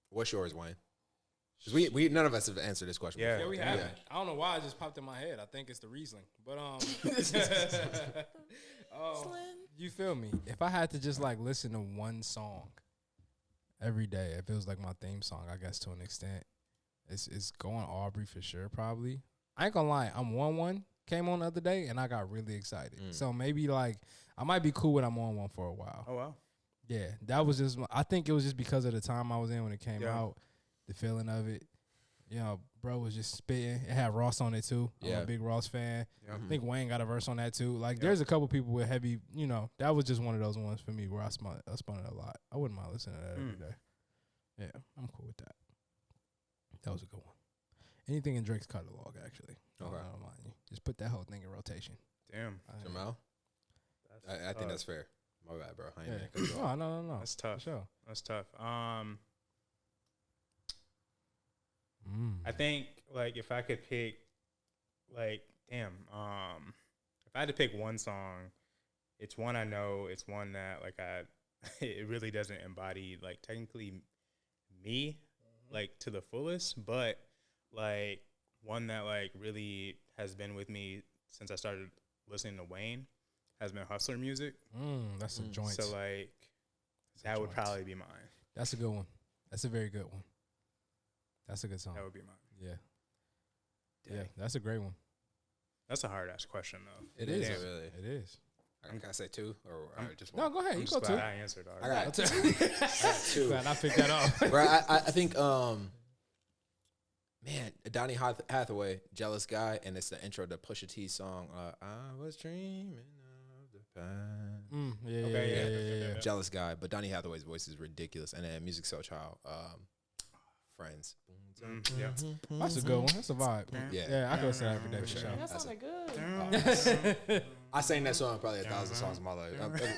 what's yours, Wayne? 'Cause we none of us have answered this question. Yeah. Yeah, before. we haven't. I don't know why it just popped in my head. I think it's the Riesling. But Slim. you feel me? If I had to just like listen to one song every day, if it was like my theme song, I guess to an extent, it's going Aubrey for sure. Probably. I ain't gonna lie. I'm on one came on the other day and I got really excited. So maybe like I might be cool with I'm on one for a while. Oh wow. Yeah, that was just. I think it was just because of the time I was in when it came Yeah. out, the feeling of it. You know, bro was just spitting. It had Ross on it too. I'm Yeah. a big Ross fan. Yeah. I think Wayne got a verse on that too. Like, Yeah. there's a couple people with heavy. You know, that was just one of those ones for me where I spun it a lot. I wouldn't mind listening to that every day. Yeah, I'm cool with that. That was a good one. Anything in Drake's catalog, actually. Okay. I don't mind you. Just put that whole thing in rotation. Damn. Jamal, I think that's fair. My bad, bro. I ain't Yeah. mean to cut you off. No. That's For tough. sure. That's tough. Mm. I think like if I could pick, like, if I had to pick one song, it's one I know. It's one that like it really doesn't embody like technically me, like to the fullest, but like one that like really has been with me since I started listening to Wayne has been Hustler music. That's a joint. So like That's a that would joint. probably be mine. That's a good one. That's a very good one. That's a good song. That would be mine. Yeah. Dang. Yeah, that's a great one. That's a hard ass question though. It is Damn. really. It is. I gotta say two or just No, one. go ahead. I'm You just go glad too. I answered I already. got I got two. Glad I picked that up. Bro, I think man, Donny Hathaway, Jealous Guy, and it's the intro to Pusha T's song. I was dreaming of the past. Yeah, Okay, yeah. Jealous Guy, but Donny Hathaway's voice is ridiculous, and then Music Soul Child, Friends. Yeah. That's a good one. That's a vibe. Yeah. Yeah, I can listen to that every day for sure. sure. That sounded good. I sang that song probably 1,000 songs in my life,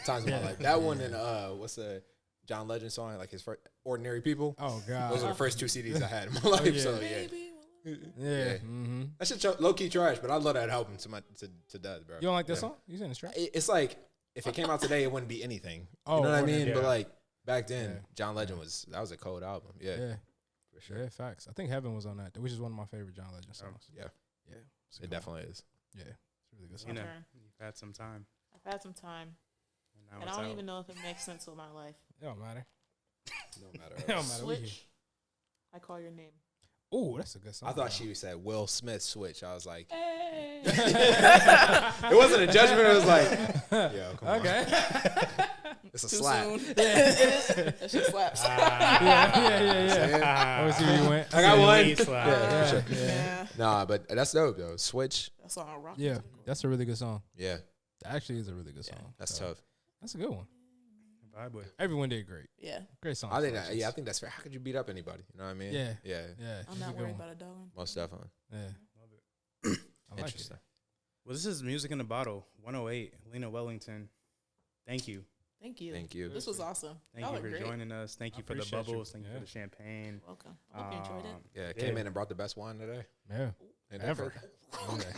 times in my life. That one and what's the John Legend song? Like his first Ordinary People. Oh God. Those are the first two CDs I had in my life. yeah. So yeah, Baby. Yeah. Mm-hmm. that shit low key trash, but I love that album to death, bro. You don't like that Yeah. song? You saying it's trash? It's like if it came out today, it wouldn't be anything. Oh, You know what I Ordinary. mean? But Yeah. like back then, Yeah. John Legend that was a cold album. Yeah, Yeah. for sure. Yeah, facts. I think Heaven was on that, which is one of my favorite John Legend songs. Yeah, Yeah. It's a it good one. definitely is. Yeah. It's a really good You song. know, turn. you've had some time. I've had some time, And now and I it's don't out. even know if it makes sense with my life. It don't matter. No matter. It don't matter. We here. Switch. I call your name. Ooh, that's a good song. I thought she said Will Smith switch. I was like, Hey. it wasn't a judgment. It was like, yo, come on. Okay. It's a Too slap. soon. It is. That shit slaps. yeah. Let's see where you went. I got one. Elite slap. Yeah, for sure. Yeah. Nah, but that's dope though. Switch. That song rock. Yeah, that's a really good song. Yeah, That actually is a really good song. that's So, tough. That's a good one. Vibe with. Everyone did great. Yeah. Great song. I think selections. I think that's fair. How could you beat up anybody? You know what I mean? Yeah. Yeah. Yeah. I'm it's not a good worried one. about a dog. Most definitely. Yeah. Love it. I like Interesting. Well, this is Music in the Bottle, 108, Lena Wellington. Thank you. Thank you. Thank you. This was awesome. Thank Y'all you look for great. joining us. Thank I you for the appreciate you. bubbles. Thank you Yeah. for the champagne. Welcome. I hope you enjoyed it. Yeah, Yeah. came in and brought the best wine today. Yeah. Ain't that Ever. fair?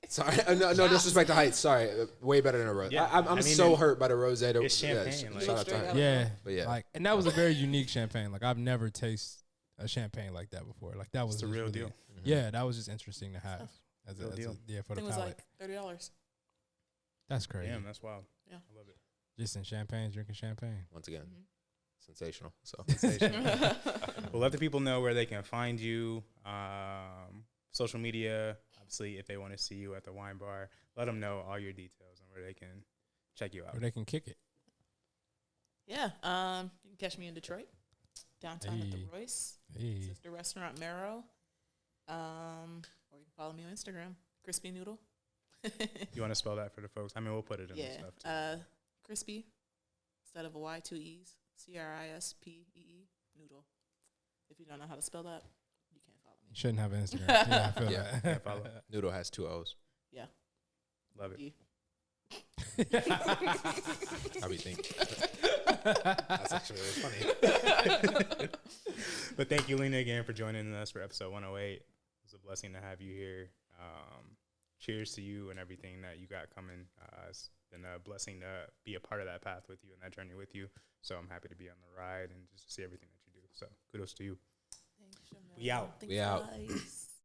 Sorry, no disrespect to Heights. Sorry, way better than a rose. Yeah, I'm I mean, so hurt by the rose. it's champagne, like- shout out to Straight her. up. Yeah. But yeah. Like, and that was a very unique champagne. Like, I've never tasted a champagne like that before. Like, that was It's the just real really- deal. Mhm. Yeah, that was just interesting to have. As Real deal. yeah, for I the think it was palate. like $30. That's crazy. Damn, that's wild. Yeah. I love it. Just in champagne, drinking champagne. Once again, Mhm. sensational. So Well, let the people know where they can find you. Social media, obviously, if they want to see you at the wine bar, let them know all your details and where they can check you out. Or they can kick it. Yeah. You can catch me in Detroit, downtown at the Hey. Royce. Hey. It's the restaurant Marrow. Or you can follow me on Instagram, Crispy Noodle. You want to spell that for the folks? I mean, we'll put it in the stuff too. Yeah. Crispy instead of a Y, 2 E's. CRISPEE Noodle. If you don't know how to spell that, you can't follow You me. shouldn't have an Instagram. Yeah, I feel Yeah, that. yeah, follow. Noodle has 2 O's. Love it. You. I be thinking. That's actually really funny. But thank you, Lena, again for joining us for episode 108. It was a blessing to have you here. Cheers to you and everything that you got coming. It's been a blessing to be a part of that path with you and that journey with you. So I'm happy to be on the ride and just to see everything that you do. So kudos to you. Thanks, Jamel. We out. Thanks, We out. guys.